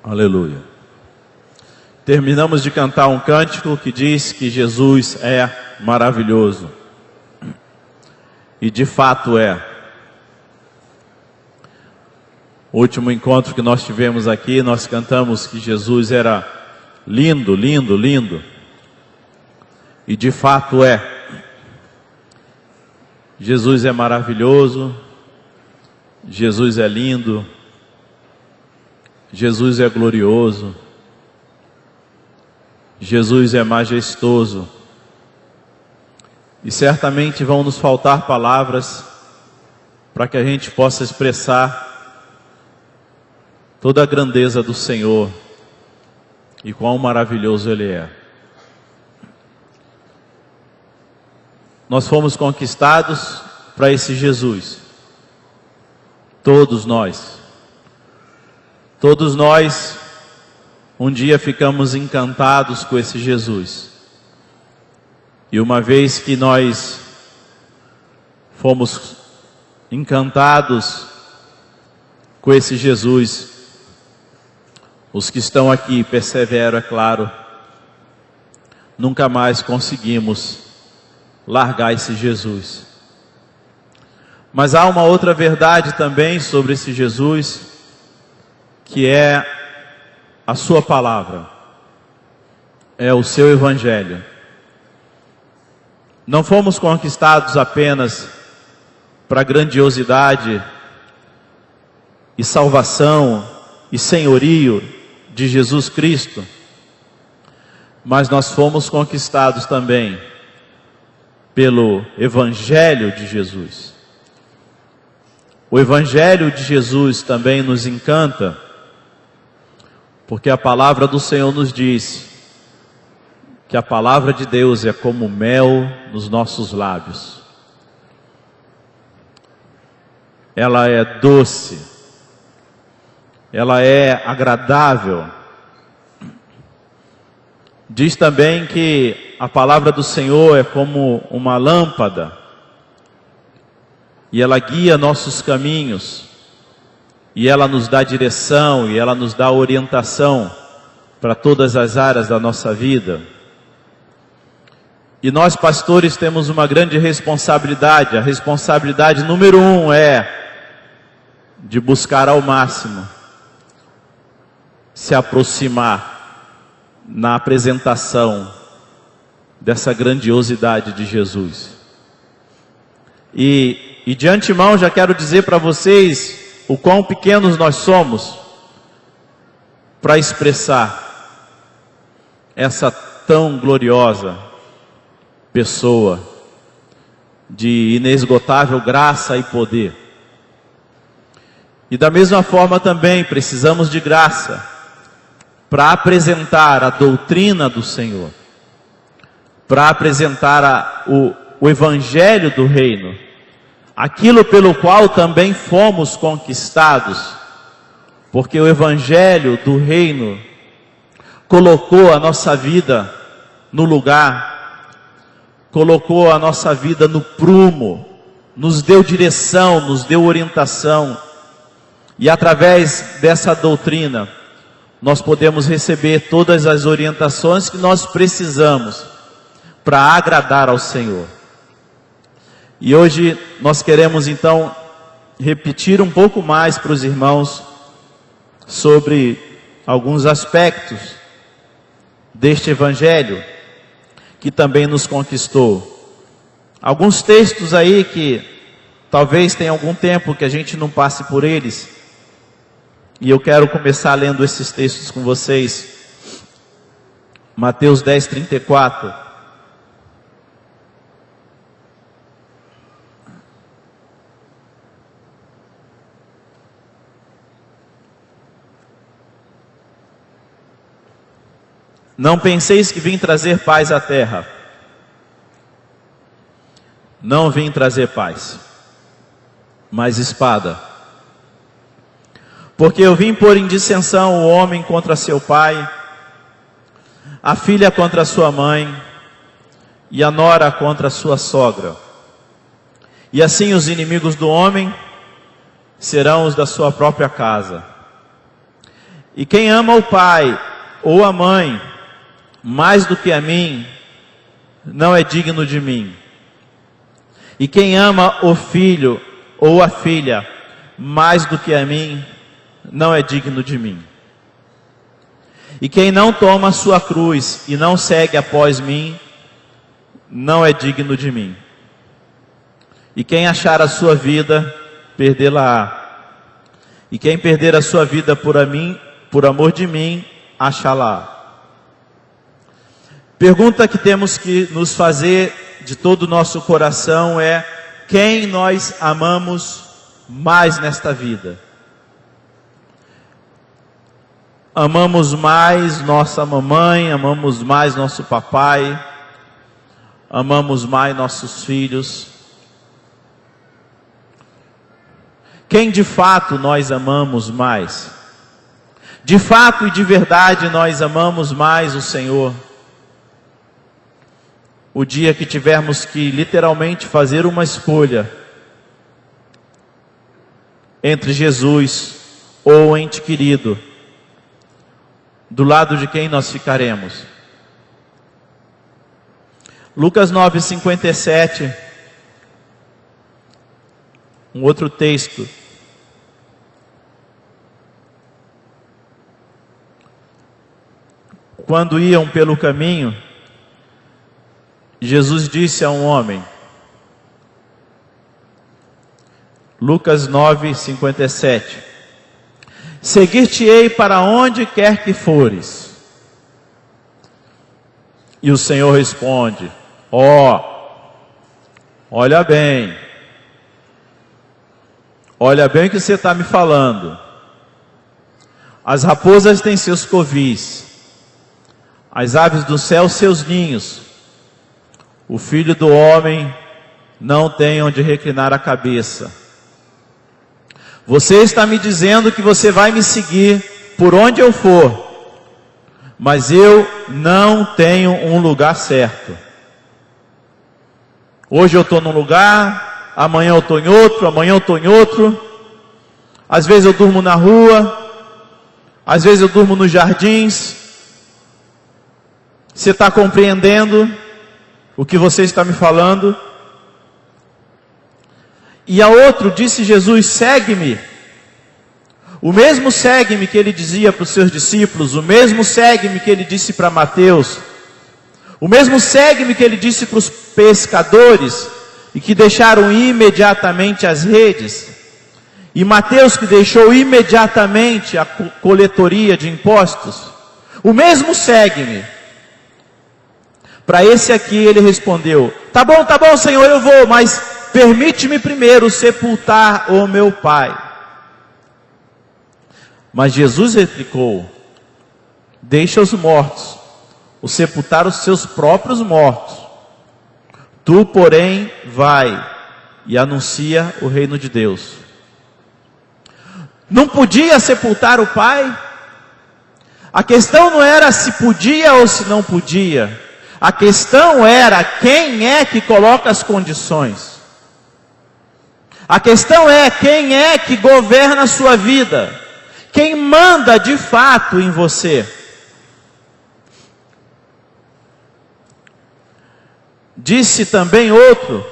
Aleluia. Terminamos de cantar um cântico que diz que Jesus é maravilhoso. E de fato é. O último encontro que nós tivemos aqui, nós cantamos que Jesus era lindo, lindo, lindo. E de fato é. Jesus é maravilhoso. Jesus é lindo. Jesus é glorioso. Jesus é majestoso. E certamente vão nos faltar palavras para que a gente possa expressar toda a grandeza do Senhor e quão maravilhoso Ele é. Nós fomos conquistados para esse Jesus. Todos nós. Todos nós, um dia ficamos encantados com esse Jesus. E uma vez que nós fomos encantados com esse Jesus, os que estão aqui perseveram, é claro, nunca mais conseguimos largar esse Jesus. Mas há uma outra verdade também sobre esse Jesus, que é a sua palavra, é o seu evangelho. Não fomos conquistados apenas para a grandiosidade e salvação e senhorio de Jesus Cristo, mas nós fomos conquistados também pelo evangelho de Jesus. O evangelho de Jesus também nos encanta, porque a palavra do Senhor nos diz que a palavra de Deus é como mel nos nossos lábios. Ela é doce, ela é agradável. Diz também que a palavra do Senhor é como uma lâmpada, e ela guia nossos caminhos, e ela nos dá direção, e ela nos dá orientação para todas as áreas da nossa vida. E nós pastores temos uma grande responsabilidade. A responsabilidade número 1 é de buscar ao máximo se aproximar na apresentação dessa grandiosidade de Jesus. E de antemão já quero dizer para vocês o quão pequenos nós somos para expressar essa tão gloriosa pessoa de inesgotável graça e poder. E da mesma forma também precisamos de graça para apresentar a doutrina do Senhor, para apresentar o evangelho do reino, aquilo pelo qual também fomos conquistados, porque o evangelho do reino colocou a nossa vida no lugar, colocou a nossa vida no prumo, nos deu direção, nos deu orientação, e através dessa doutrina nós podemos receber todas as orientações que nós precisamos para agradar ao Senhor. E hoje nós queremos então repetir um pouco mais para os irmãos sobre alguns aspectos deste evangelho que também nos conquistou. Alguns textos aí que talvez tenha algum tempo que a gente não passe por eles. E eu quero começar lendo esses textos com vocês. Mateus 10:34. Não penseis que vim trazer paz à terra. Não vim trazer paz, mas espada. Porque eu vim pôr em dissensão o homem contra seu pai, a filha contra sua mãe, e a nora contra sua sogra. E assim os inimigos do homem serão os da sua própria casa. E quem ama o pai ou a mãe mais do que a mim, não é digno de mim. E quem ama o filho ou a filha mais do que a mim, não é digno de mim. E quem não toma a sua cruz e não segue após mim, não é digno de mim. E quem achar a sua vida, perdê-la-á. E quem perder a sua vida por amor de mim, achá-la-á. Pergunta que temos que nos fazer de todo o nosso coração é: quem nós amamos mais nesta vida? Amamos mais nossa mamãe, amamos mais nosso papai, amamos mais nossos filhos? Quem de fato nós amamos mais? De fato e de verdade nós amamos mais o Senhor? O dia que tivermos que literalmente fazer uma escolha entre Jesus ou o ente querido, do lado de quem nós ficaremos? Lucas 9:57, um outro texto. Quando iam pelo caminho, Jesus disse a um homem, Lucas 9:57, seguir-te-ei para onde quer que fores. E o Senhor responde, olha bem o que você está me falando. As raposas têm seus covis, as aves do céu seus ninhos. O filho do homem não tem onde reclinar a cabeça. Você está me dizendo que você vai me seguir por onde eu for, mas eu não tenho um lugar certo. Hoje eu estou num lugar, amanhã eu estou em outro, amanhã eu estou em outro. Às vezes eu durmo na rua, às vezes eu durmo nos jardins. Você está compreendendo o que você está me falando? E a outro disse Jesus, segue-me. O mesmo segue-me que ele dizia para os seus discípulos, o mesmo segue-me que ele disse para Mateus, o mesmo segue-me que ele disse para os pescadores, e que deixaram imediatamente as redes, e Mateus que deixou imediatamente a coletoria de impostos. O mesmo segue-me. Para esse aqui ele respondeu, tá bom Senhor, eu vou, mas permite-me primeiro sepultar o meu pai. Mas Jesus replicou, deixa os mortos, os sepultar os seus próprios mortos. Tu, porém, vai e anuncia o reino de Deus. Não podia sepultar o pai? A questão não era se podia ou se não podia. A questão era quem é que coloca as condições. A questão é quem é que governa a sua vida. Quem manda de fato em você. Disse também outro,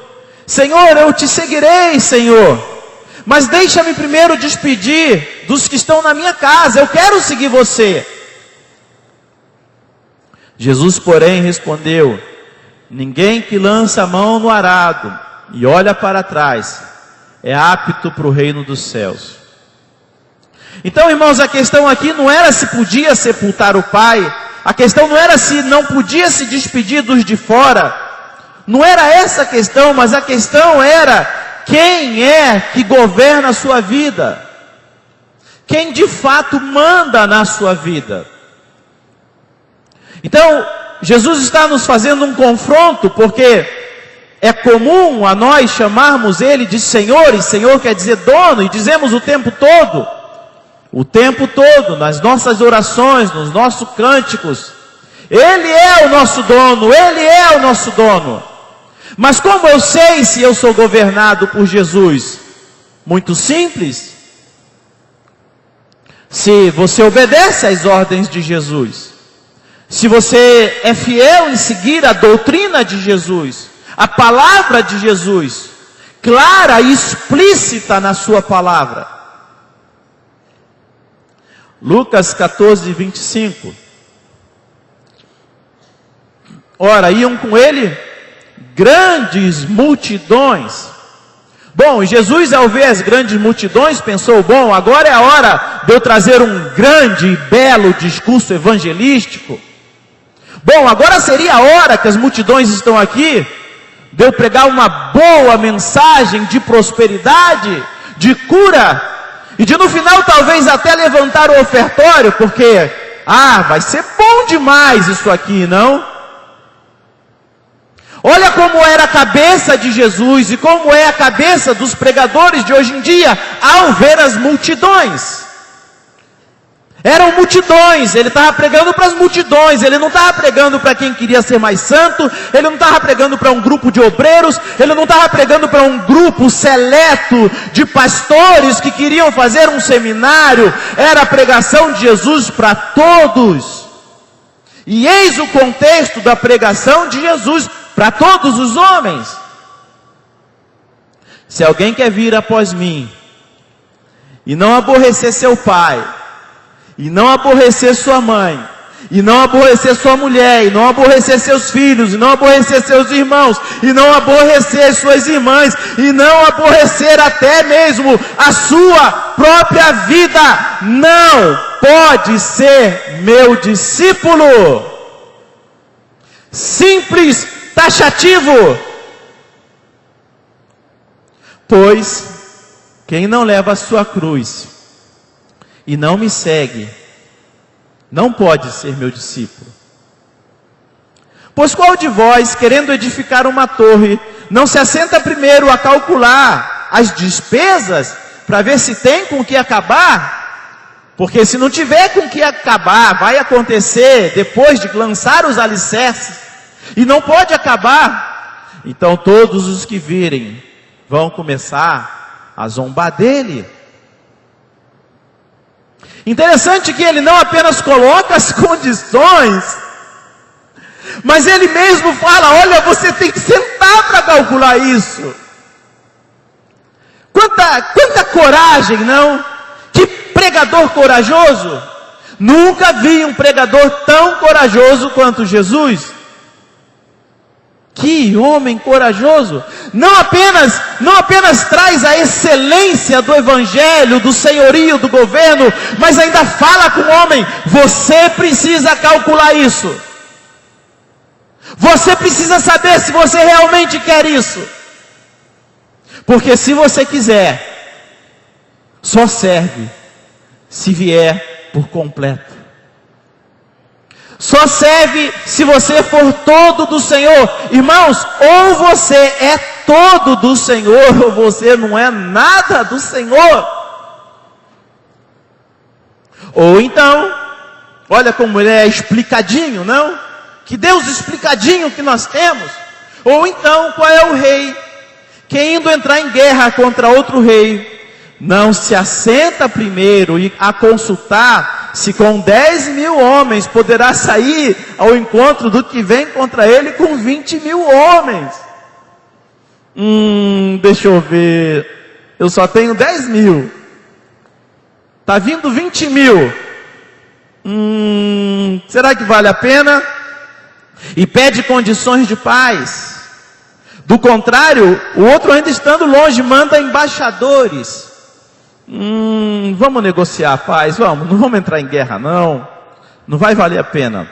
Senhor, eu te seguirei, Senhor, mas deixa-me primeiro despedir dos que estão na minha casa, eu quero seguir você. Jesus, porém, respondeu, ninguém que lança a mão no arado e olha para trás é apto para o reino dos céus. Então, irmãos, a questão aqui não era se podia sepultar o pai, a questão não era se não podia se despedir dos de fora, não era essa a questão, mas a questão era quem é que governa a sua vida, quem de fato manda na sua vida. Então, Jesus está nos fazendo um confronto, porque é comum a nós chamarmos Ele de Senhor, e Senhor quer dizer dono, e dizemos o tempo todo, nas nossas orações, nos nossos cânticos, Ele é o nosso dono, Ele é o nosso dono. Mas como eu sei se eu sou governado por Jesus? Muito simples. se você obedece às ordens de Jesus, se você é fiel em seguir a doutrina de Jesus, a palavra de Jesus, clara e explícita na sua palavra. Lucas 14, 25. Ora, iam com ele grandes multidões. Bom, Jesus, ao ver as grandes multidões, pensou: bom, agora é a hora de eu trazer um grande e belo discurso evangelístico. Bom, agora seria a hora que as multidões estão aqui, de eu pregar uma boa mensagem de prosperidade, de cura, e de no final talvez até levantar o ofertório, porque, vai ser bom demais isso aqui, não? Olha como era a cabeça de Jesus e como é a cabeça dos pregadores de hoje em dia, ao ver as multidões. Eram multidões, ele estava pregando para as multidões, ele não estava pregando para quem queria ser mais santo, ele não estava pregando para um grupo de obreiros, ele não estava pregando para um grupo seleto de pastores que queriam fazer um seminário, era a pregação de Jesus para todos. E eis o contexto da pregação de Jesus para todos os homens. Se alguém quer vir após mim, e não aborrecer seu pai, e não aborrecer sua mãe, e não aborrecer sua mulher, e não aborrecer seus filhos, e não aborrecer seus irmãos, e não aborrecer suas irmãs, e não aborrecer até mesmo a sua própria vida, não pode ser meu discípulo. Simples, taxativo. Pois quem não leva a sua cruz e não me segue, não pode ser meu discípulo. Pois qual de vós, querendo edificar uma torre, não se assenta primeiro a calcular as despesas, para ver se tem com o que acabar? Porque se não tiver com o que acabar, vai acontecer depois de lançar os alicerces, e não pode acabar. Então todos os que virem, vão começar a zombar dele. Interessante que ele não apenas coloca as condições, mas ele mesmo fala: olha, você tem que sentar para calcular isso. Quanta coragem, não? Que pregador corajoso! Nunca vi um pregador tão corajoso quanto Jesus. Que homem corajoso! Não apenas traz a excelência do evangelho, do senhorio, do governo, mas ainda fala com o homem: você precisa calcular isso. Você precisa saber se você realmente quer isso. Porque se você quiser, só serve se vier por completo. Só serve se você for todo do Senhor. Irmãos, ou você é todo do Senhor, ou você não é nada do Senhor. Ou então, olha como ele é explicadinho, não? Que Deus explicadinho que nós temos. Ou então, qual é o rei que, indo entrar em guerra contra outro rei, não se assenta primeiro a consultar se com 10.000 homens poderá sair ao encontro do que vem contra ele com 20.000 homens. Deixa eu ver, eu só tenho 10.000, está vindo 20.000, será que vale a pena? E pede condições de paz. Do contrário, o outro ainda estando longe, manda embaixadores. Vamos negociar paz, não vamos entrar em guerra não vai valer a pena.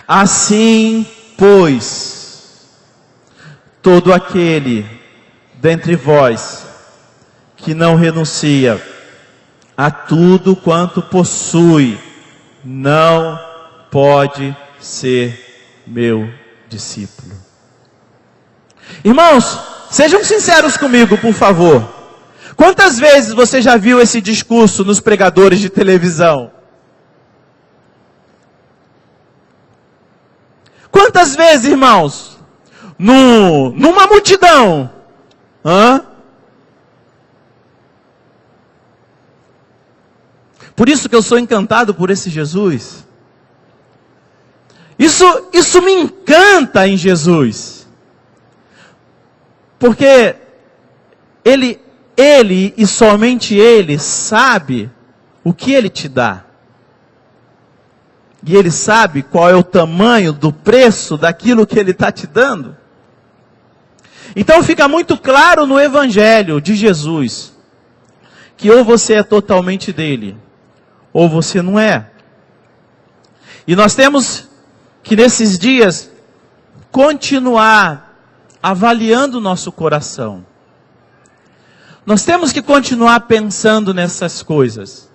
Assim, pois, todo aquele dentre vós que não renuncia a tudo quanto possui, não pode ser meu discípulo. Irmãos, sejam sinceros comigo, por favor. Quantas vezes você já viu esse discurso nos pregadores de televisão? Quantas vezes, irmãos, numa multidão, Por isso que eu sou encantado por esse Jesus. Isso me encanta em Jesus. Porque Ele e somente Ele sabe o que Ele te dá. E Ele sabe qual é o tamanho do preço daquilo que Ele está te dando. Então fica muito claro no Evangelho de Jesus, que ou você é totalmente dele, ou você não é. E nós temos que nesses dias continuar avaliando o nosso coração. Nós temos que continuar pensando nessas coisas.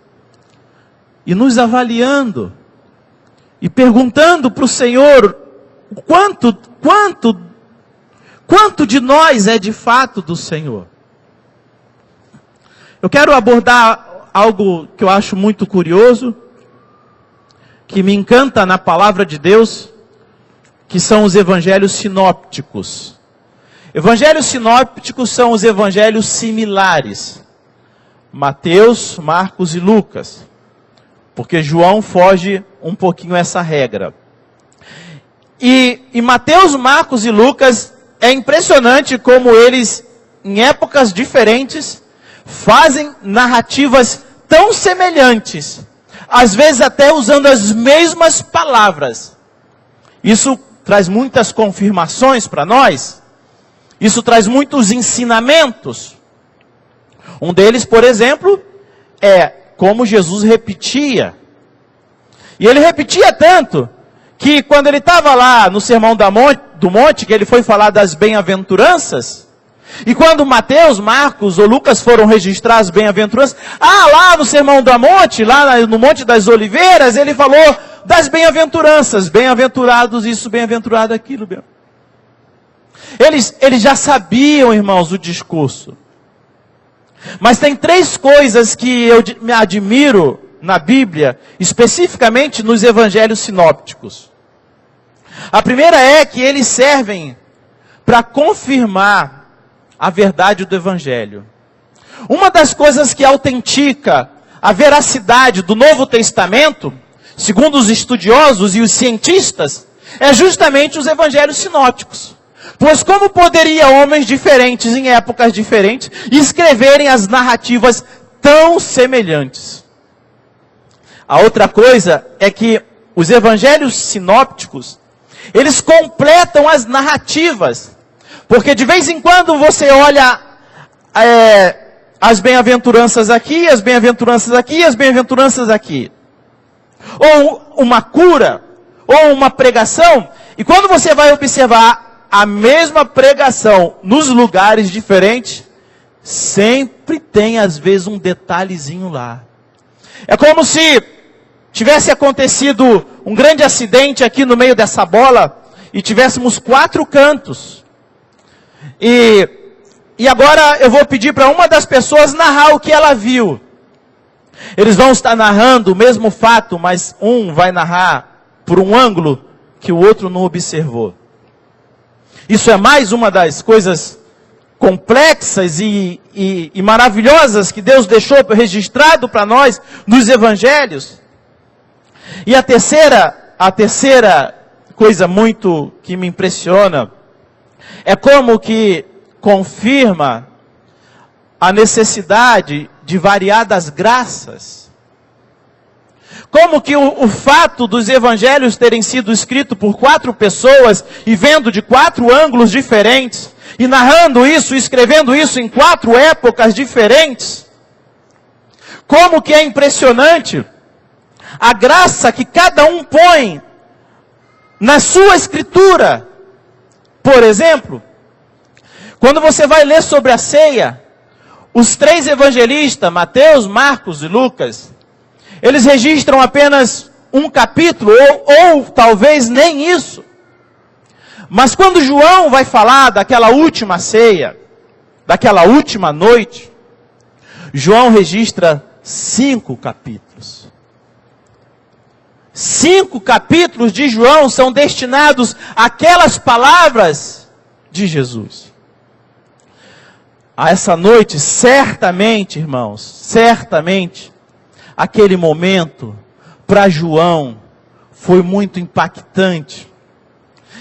E nos avaliando. E perguntando para o Senhor, quanto de nós é de fato do Senhor? Eu quero abordar algo que eu acho muito curioso, que me encanta na palavra de Deus, que são os evangelhos sinópticos. Evangelhos sinópticos são os evangelhos similares. Mateus, Marcos e Lucas. Porque João foge um pouquinho essa regra. E Mateus, Marcos e Lucas, é impressionante como eles, em épocas diferentes, fazem narrativas tão semelhantes. Às vezes até usando as mesmas palavras. Isso traz muitas confirmações para nós. Isso traz muitos ensinamentos. Um deles, por exemplo, é como Jesus repetia. E ele repetia tanto, que quando ele estava lá no Sermão do Monte, que ele foi falar das bem-aventuranças, e quando Mateus, Marcos ou Lucas foram registrar as bem-aventuranças, lá no Sermão do Monte, lá no Monte das Oliveiras, ele falou das bem-aventuranças, bem-aventurados isso, bem-aventurado aquilo. Eles já sabiam, irmãos, o discurso. Mas tem três coisas que eu me admiro na Bíblia, especificamente nos evangelhos sinópticos. A primeira é que eles servem para confirmar a verdade do evangelho. Uma das coisas que autentica a veracidade do Novo Testamento, segundo os estudiosos e os cientistas, é justamente os evangelhos sinópticos. Pois como poderia homens diferentes, em épocas diferentes, escreverem as narrativas tão semelhantes? A outra coisa é que os evangelhos sinópticos, eles completam as narrativas. Porque de vez em quando você olha as bem-aventuranças aqui, as bem-aventuranças aqui, as bem-aventuranças aqui. Ou uma cura, ou uma pregação, e quando você vai observar a mesma pregação nos lugares diferentes, sempre tem às vezes um detalhezinho lá. É como se tivesse acontecido um grande acidente aqui no meio dessa bola, e tivéssemos 4 cantos. E agora eu vou pedir para uma das pessoas narrar o que ela viu. Eles vão estar narrando o mesmo fato, mas um vai narrar por um ângulo que o outro não observou. Isso é mais uma das coisas complexas e maravilhosas que Deus deixou registrado para nós nos evangelhos. E a terceira coisa muito que me impressiona é como que confirma a necessidade de variadas graças. Como que o fato dos evangelhos terem sido escritos por 4 pessoas e vendo de 4 ângulos diferentes, e narrando isso, escrevendo isso em 4 épocas diferentes, como que é impressionante a graça que cada um põe na sua escritura. Por exemplo, quando você vai ler sobre a ceia, os 3 evangelistas, Mateus, Marcos e Lucas, eles registram apenas um capítulo, ou talvez nem isso. Mas quando João vai falar daquela última ceia, daquela última noite, João registra 5 capítulos. 5 capítulos de João são destinados àquelas palavras de Jesus. A essa noite, certamente, irmãos, certamente, aquele momento, para João, foi muito impactante.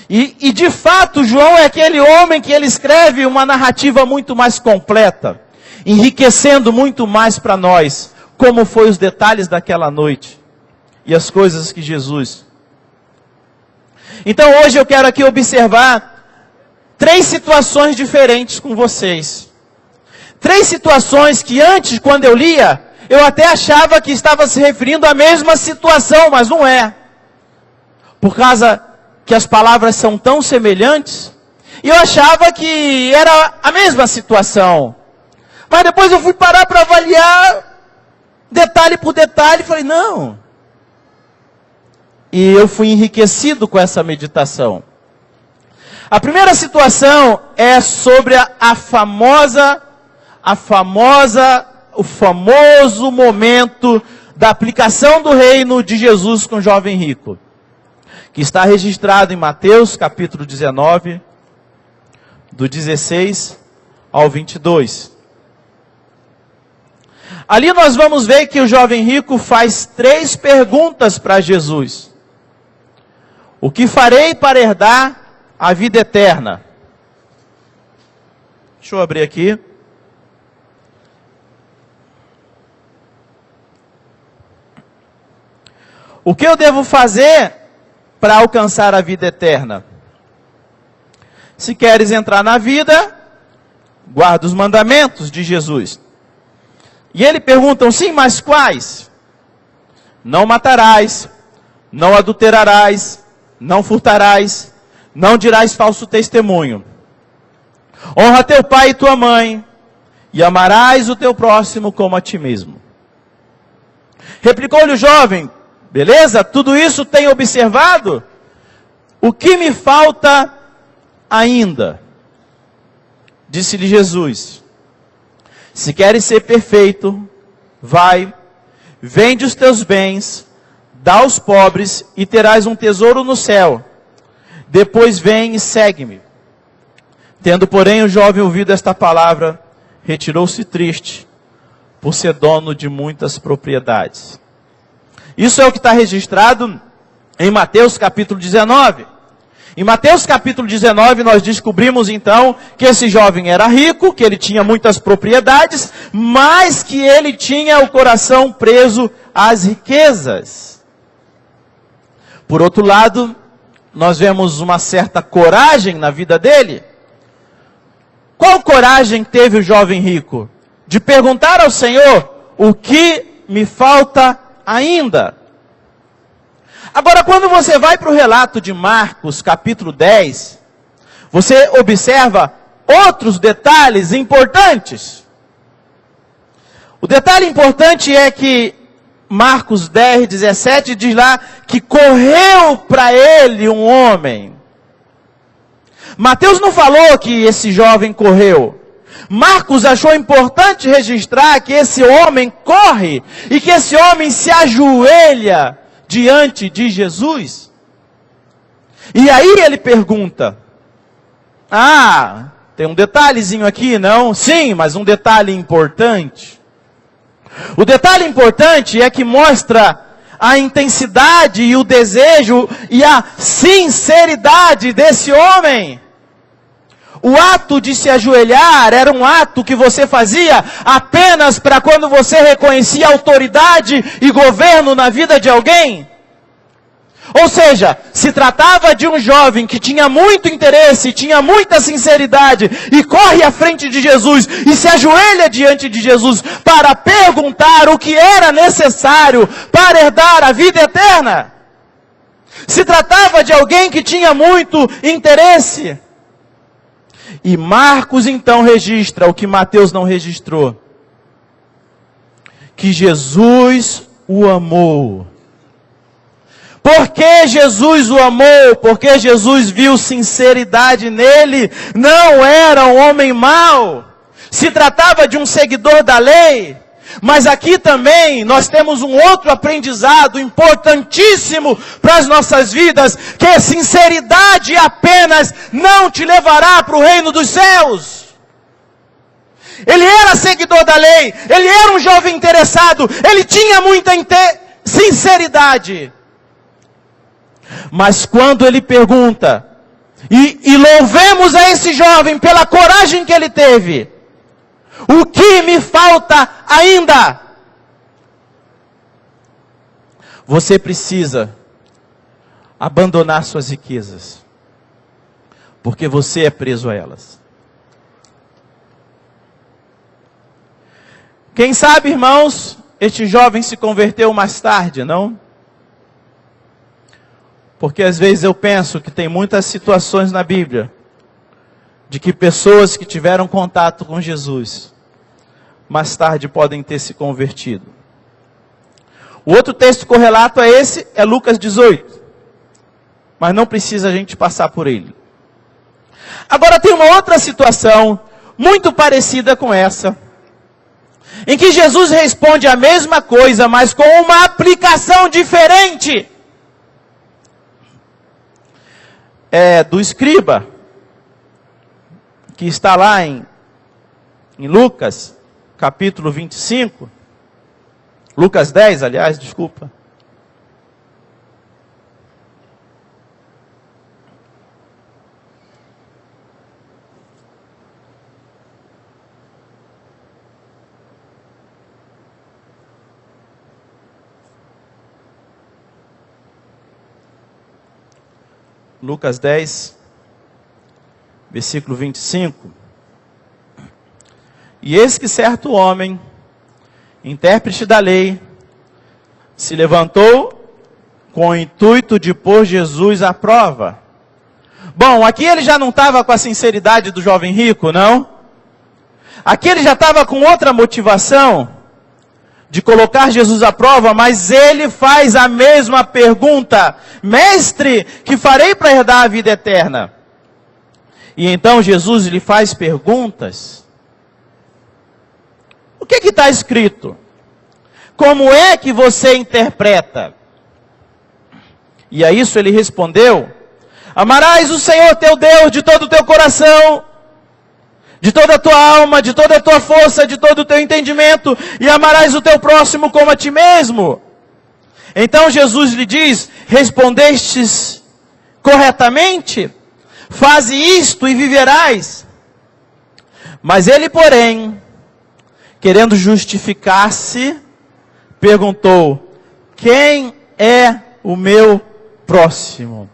E de fato, João é aquele homem que ele escreve uma narrativa muito mais completa, enriquecendo muito mais para nós, como foi os detalhes daquela noite, e as coisas que Jesus. Então hoje eu quero aqui observar 3 situações diferentes com vocês. 3 situações que antes, quando eu lia, eu até achava que estava se referindo à mesma situação, mas não é. Por causa que as palavras são tão semelhantes, e eu achava que era a mesma situação. Mas depois eu fui parar para avaliar, detalhe por detalhe, e falei, não. E eu fui enriquecido com essa meditação. A primeira situação é sobre o famoso momento da aplicação do reino de Jesus com o jovem rico, que está registrado em Mateus capítulo 19, do 16 ao 22. Ali nós vamos ver que o jovem rico faz 3 perguntas para Jesus. O que farei para herdar a vida eterna? Deixa eu abrir aqui. O que eu devo fazer para alcançar a vida eterna? Se queres entrar na vida, guarda os mandamentos de Jesus. E ele perguntam, sim, mas quais? Não matarás, não adulterarás, não furtarás, não dirás falso testemunho. Honra teu pai e tua mãe, e amarás o teu próximo como a ti mesmo. Replicou-lhe o jovem, beleza, tudo isso tenho observado. O que me falta ainda? Disse-lhe Jesus, se queres ser perfeito, vai, vende os teus bens, dá aos pobres e terás um tesouro no céu. Depois vem e segue-me. Tendo, porém, o jovem ouvido esta palavra, retirou-se triste, por ser dono de muitas propriedades. Isso é o que está registrado em Mateus capítulo 19. Em Mateus capítulo 19 nós descobrimos então que esse jovem era rico, que ele tinha muitas propriedades, mas que ele tinha o coração preso às riquezas. Por outro lado, nós vemos uma certa coragem na vida dele. Qual coragem teve o jovem rico? De perguntar ao Senhor, o que me falta ainda? Agora, quando você vai para o relato de Marcos, capítulo 10, você observa outros detalhes importantes. O detalhe importante é que Marcos 10, 17 diz lá que correu para ele um homem. Mateus não falou que esse jovem correu. Marcos achou importante registrar que esse homem corre e que esse homem se ajoelha diante de Jesus. E aí ele pergunta, tem um detalhezinho aqui, não? Sim, mas um detalhe importante. O detalhe importante é que mostra a intensidade e o desejo e a sinceridade desse homem. O ato de se ajoelhar era um ato que você fazia apenas para quando você reconhecia autoridade e governo na vida de alguém. Ou seja, se tratava de um jovem que tinha muito interesse, tinha muita sinceridade e corre à frente de Jesus e se ajoelha diante de Jesus para perguntar o que era necessário para herdar a vida eterna. Se tratava de alguém que tinha muito interesse. E Marcos então registra o que Mateus não registrou. Que Jesus o amou. Por que Jesus o amou? Porque Jesus viu sinceridade nele. Não era um homem mau. Se tratava de um seguidor da lei. Mas aqui também nós temos um outro aprendizado importantíssimo para as nossas vidas, que sinceridade apenas não te levará para o reino dos céus. Ele era seguidor da lei, ele era um jovem interessado, ele tinha muita sinceridade. Mas quando ele pergunta, e louvemos a esse jovem pela coragem que ele teve, o que me falta ainda? Você precisa abandonar suas riquezas, porque você é preso a elas. Quem sabe, irmãos, este jovem se converteu mais tarde, não? Porque às vezes eu penso que tem muitas situações na Bíblia, de que pessoas que tiveram contato com Jesus, mais tarde podem ter se convertido. O outro texto correlato a esse é Lucas 18. Mas não precisa a gente passar por ele. Agora tem uma outra situação, muito parecida com essa, em que Jesus responde a mesma coisa, mas com uma aplicação diferente. É do escriba, que está lá em Lucas, capítulo 25. Lucas 10, aliás, desculpa. Lucas 10, versículo 25. E eis que certo homem, intérprete da lei, se levantou com o intuito de pôr Jesus à prova. Bom, aqui ele já não estava com a sinceridade do jovem rico, não? Aqui ele já estava com outra motivação de colocar Jesus à prova, mas ele faz a mesma pergunta: Mestre, que farei para herdar a vida eterna? E então Jesus lhe faz perguntas. O que está escrito? Como é que você interpreta? E a isso ele respondeu: amarás o Senhor teu Deus de todo o teu coração, de toda a tua alma, de toda a tua força, de todo o teu entendimento, e amarás o teu próximo como a ti mesmo. Então Jesus lhe diz: respondestes corretamente, faze isto e viverás. Mas ele, porém, querendo justificar-se, perguntou: quem é o meu próximo?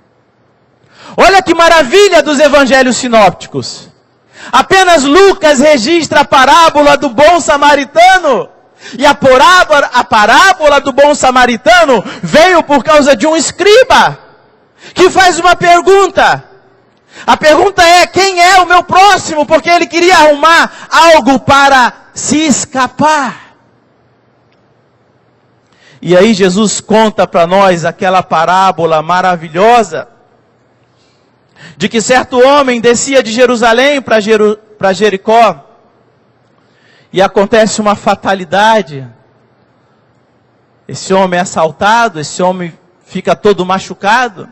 Olha que maravilha dos evangelhos sinópticos. Apenas Lucas registra a parábola do bom samaritano. E a parábola do bom samaritano veio por causa de um escriba, que faz uma pergunta. A pergunta é: quem é o meu próximo? Porque ele queria arrumar algo para se escapar. E aí Jesus conta para nós aquela parábola maravilhosa, de que certo homem descia de Jerusalém para Jericó, e acontece uma fatalidade. Esse homem é assaltado, esse homem fica todo machucado,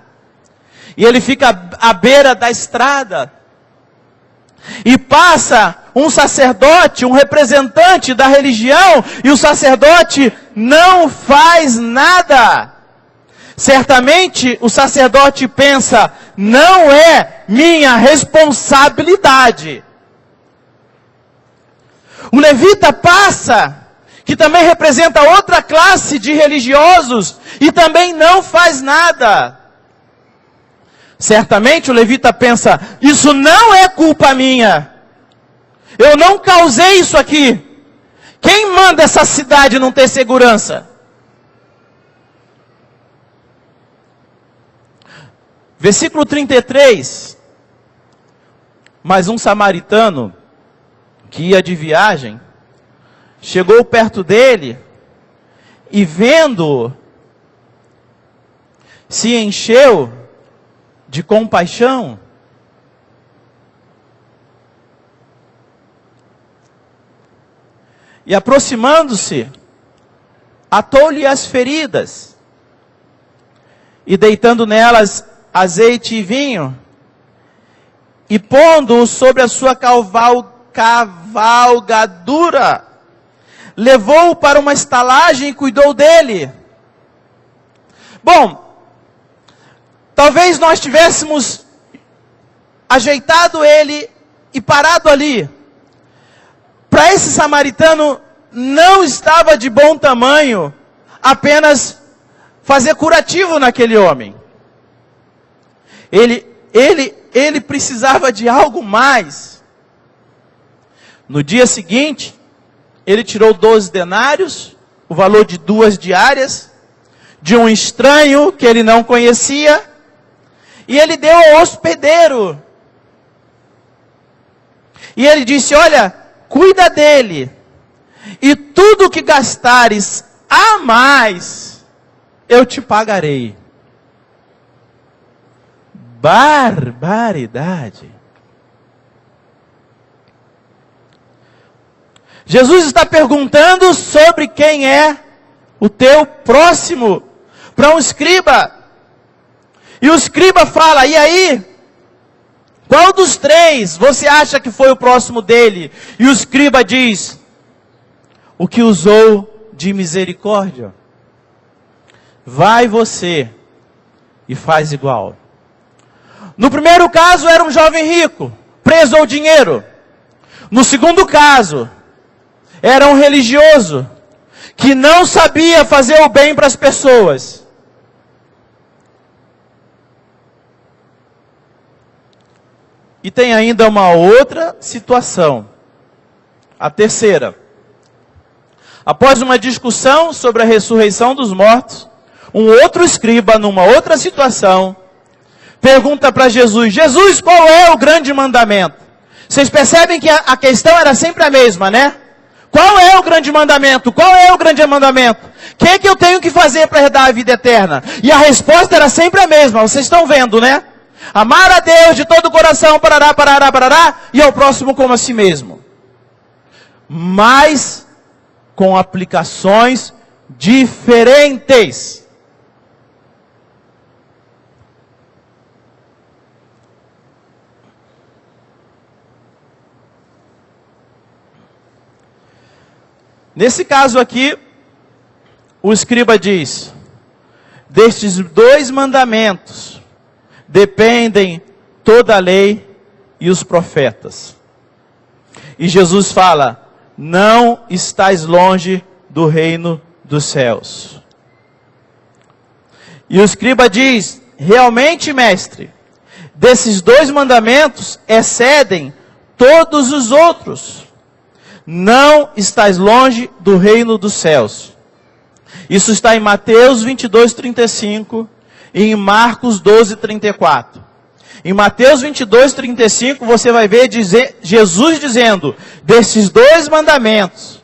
e ele fica à beira da estrada, e passa um sacerdote, um representante da religião, e o sacerdote não faz nada. Certamente o sacerdote pensa: não é minha responsabilidade. O levita passa, que também representa outra classe de religiosos, e também não faz nada. Certamente o levita pensa: isso não é culpa minha. Eu não causei isso aqui. Quem manda essa cidade não ter segurança? Versículo 33. Mas um samaritano que ia de viagem chegou perto dele e, vendo-o, se encheu de compaixão. E aproximando-se, atou-lhe as feridas, e deitando nelas azeite e vinho, e pondo-o sobre a sua cavalgadura. Levou-o para uma estalagem e cuidou dele. Bom, talvez nós tivéssemos ajeitado ele e parado ali. Para esse samaritano, não estava de bom tamanho apenas fazer curativo naquele homem. Ele precisava de algo mais. No dia seguinte, ele tirou 12 denários, o valor de 2 diárias, de um estranho que ele não conhecia, e ele deu ao hospedeiro. E ele disse: olha, cuida dele, e tudo que gastares a mais, eu te pagarei. Barbaridade. Jesus está perguntando sobre quem é o teu próximo para um escriba. E o escriba fala: e aí? Qual dos 3 você acha que foi o próximo dele? E o escriba diz: o que usou de misericórdia. Vai você e faz igual. No primeiro caso era um jovem rico, preso ao dinheiro. No segundo caso, era um religioso, que não sabia fazer o bem para as pessoas. E tem ainda uma outra situação. A terceira. Após uma discussão sobre a ressurreição dos mortos, um outro escriba, numa outra situação, pergunta para Jesus: Jesus, qual é o grande mandamento? Vocês percebem que a questão era sempre a mesma, né? Qual é o grande mandamento? Qual é o grande mandamento? O que eu tenho que fazer para herdar a vida eterna? E a resposta era sempre a mesma, vocês estão vendo, né? Amar a Deus de todo o coração, parará, parará, parará, e ao próximo como a si mesmo. Mas com aplicações diferentes. Nesse caso aqui, o escriba diz: destes 2 mandamentos dependem toda a lei e os profetas. E Jesus fala: não estais longe do reino dos céus. E o escriba diz: realmente, mestre, desses 2 mandamentos excedem todos os outros. Não estais longe do reino dos céus. Isso está em Mateus 22:35 e em Marcos 12:34. Em Mateus 22:35 você vai ver Jesus dizendo: desses 2 mandamentos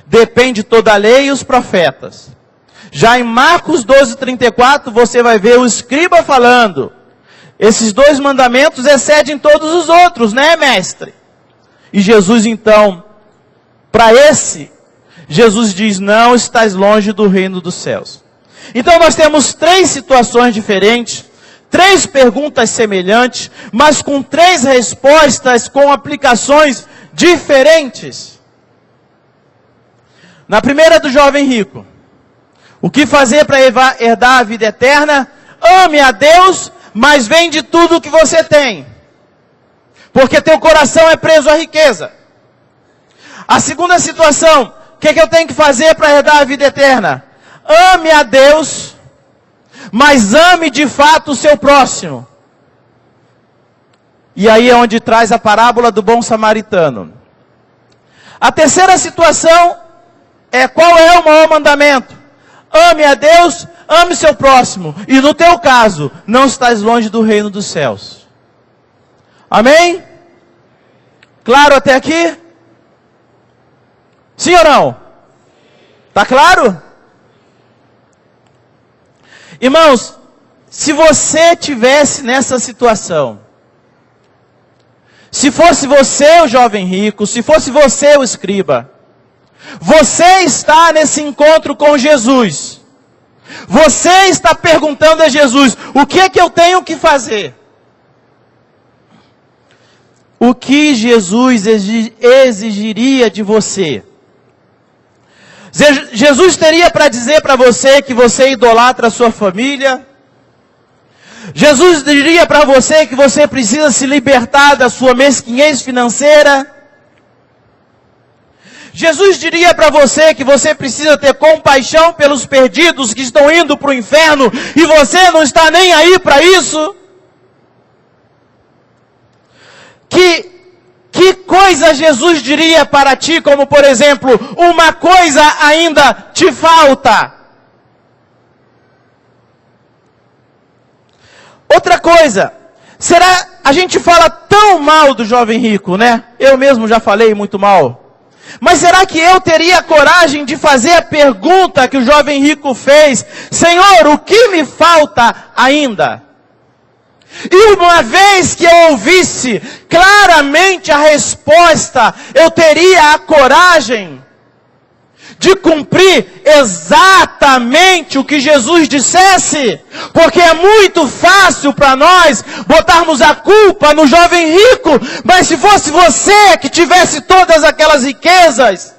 depende toda a lei e os profetas. Já em Marcos 12:34 você vai ver o escriba falando: esses 2 mandamentos excedem todos os outros, né, mestre? E Jesus então, para esse, Jesus diz: não estás longe do reino dos céus. Então nós temos 3 situações diferentes, 3 perguntas semelhantes, mas com 3 respostas com aplicações diferentes. Na primeira do jovem rico: o que fazer para herdar a vida eterna? Ame a Deus, mas vende tudo o que você tem, porque teu coração é preso à riqueza. A segunda situação: o que eu tenho que fazer para herdar a vida eterna? Ame a Deus, mas ame de fato o seu próximo. E aí é onde traz a parábola do bom samaritano. A terceira situação é: qual é o maior mandamento? Ame a Deus, ame o seu próximo. E no teu caso, não estás longe do reino dos céus. Amém? Claro até aqui? Sim ou não? Tá claro? Irmãos, se você tivesse nessa situação, se fosse você o jovem rico, se fosse você o escriba, você está nesse encontro com Jesus, você está perguntando a Jesus: o que é que eu tenho que fazer? o que Jesus exigiria de você? Jesus teria para dizer para você que você idolatra a sua família? Jesus diria para você que você precisa se libertar da sua mesquinhez financeira? Jesus diria para você que você precisa ter compaixão pelos perdidos que estão indo para o inferno e você não está nem aí para isso? Que coisa Jesus diria para ti, como por exemplo, uma coisa ainda te falta? Outra coisa, a gente fala tão mal do jovem rico, né? Eu mesmo já falei muito mal. Mas será que eu teria coragem de fazer a pergunta que o jovem rico fez? Senhor, o que me falta ainda? E uma vez que eu ouvisse claramente a resposta, eu teria a coragem de cumprir exatamente o que Jesus dissesse? Porque é muito fácil para nós botarmos a culpa no jovem rico, mas se fosse você que tivesse todas aquelas riquezas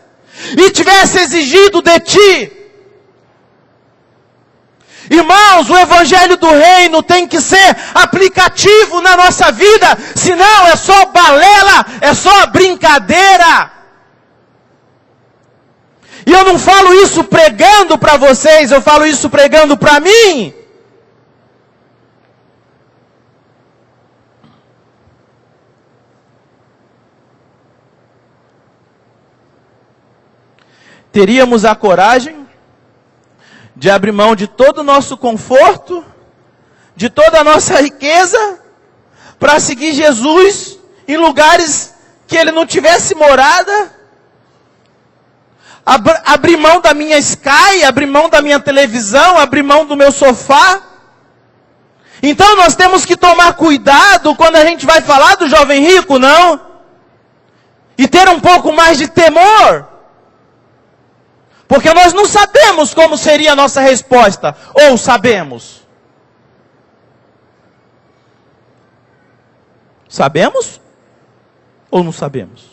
e tivesse exigido de ti, irmãos, o evangelho do reino tem que ser aplicativo na nossa vida, senão é só balela, é só brincadeira. E eu não falo isso pregando para vocês, eu falo isso pregando para mim. Teríamos a coragem de abrir mão de todo o nosso conforto, de toda a nossa riqueza, para seguir Jesus em lugares que Ele não tivesse morada? Abrir mão da minha Sky, abrir mão da minha televisão, abrir mão do meu sofá? Então nós temos que tomar cuidado quando a gente vai falar do jovem rico, não? E ter um pouco mais de temor. Porque nós não sabemos como seria a nossa resposta. Ou sabemos? Sabemos? Ou não sabemos?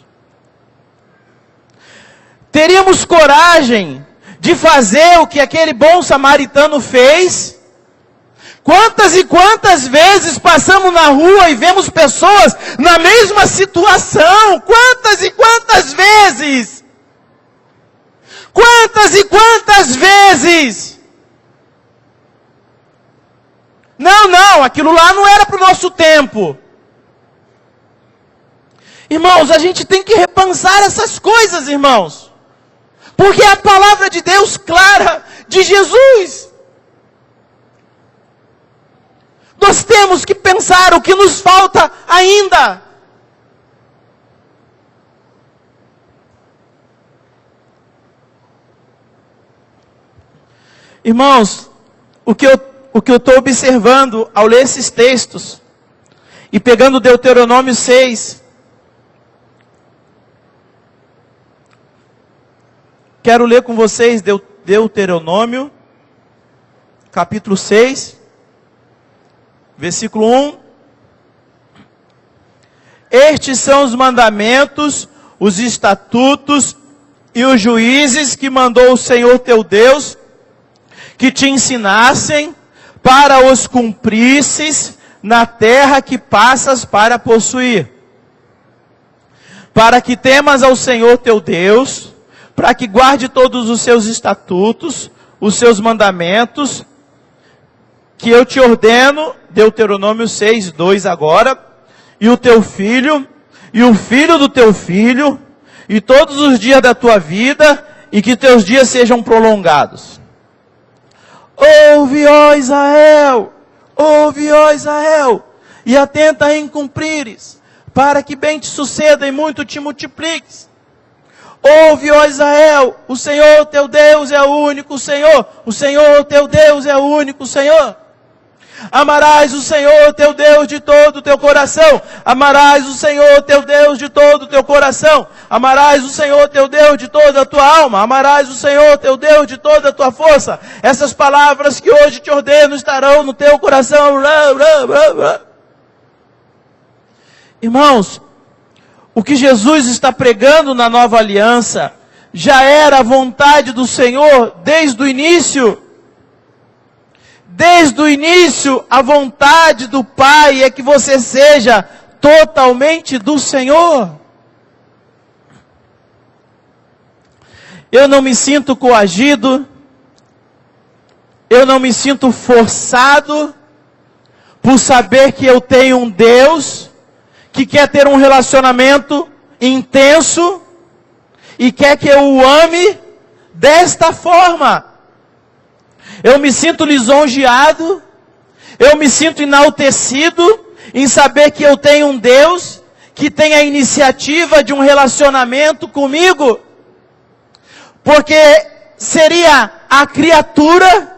Teríamos coragem de fazer o que aquele bom samaritano fez? Quantas e quantas vezes passamos na rua e vemos pessoas na mesma situação? Quantas e quantas vezes? Quantas e quantas vezes? Não, aquilo lá não era para o nosso tempo. Irmãos, a gente tem que repensar essas coisas, irmãos. Porque é a palavra de Deus clara, de Jesus. Nós temos que pensar o que nos falta ainda. Irmãos, o que eu estou observando ao ler esses textos, e pegando Deuteronômio 6, quero ler com vocês Deuteronômio, capítulo 6, versículo 1. Estes são os mandamentos, os estatutos e os juízes que mandou o Senhor teu Deus, que te ensinassem para os cumprisses na terra que passas para possuir. Para que temas ao Senhor teu Deus, para que guarde todos os seus estatutos, os seus mandamentos, que eu te ordeno, Deuteronômio 6, 2 agora, e o teu filho, e o filho do teu filho, e todos os dias da tua vida, e que teus dias sejam prolongados. Ouve, ó Israel, e atenta em cumprires, para que bem te suceda e muito te multipliques. Ouve, ó Israel, o Senhor teu Deus é o único Senhor, o Senhor teu Deus é o único Senhor. Amarás o Senhor teu Deus de todo o teu coração. Amarás o Senhor teu Deus de todo o teu coração. Amarás o Senhor teu Deus de toda a tua alma. Amarás o Senhor teu Deus de toda a tua força. Essas palavras que hoje te ordeno estarão no teu coração. Irmãos, O que Jesus está pregando na nova aliança já era a vontade do Senhor desde o início. Desde o início, a vontade do Pai é que você seja totalmente do Senhor. Eu não me sinto coagido, eu não me sinto forçado por saber que eu tenho um Deus que quer ter um relacionamento intenso e quer que eu o ame desta forma. Eu me sinto lisonjeado, eu me sinto enaltecido em saber que eu tenho um Deus que tem a iniciativa de um relacionamento comigo. Porque seria a criatura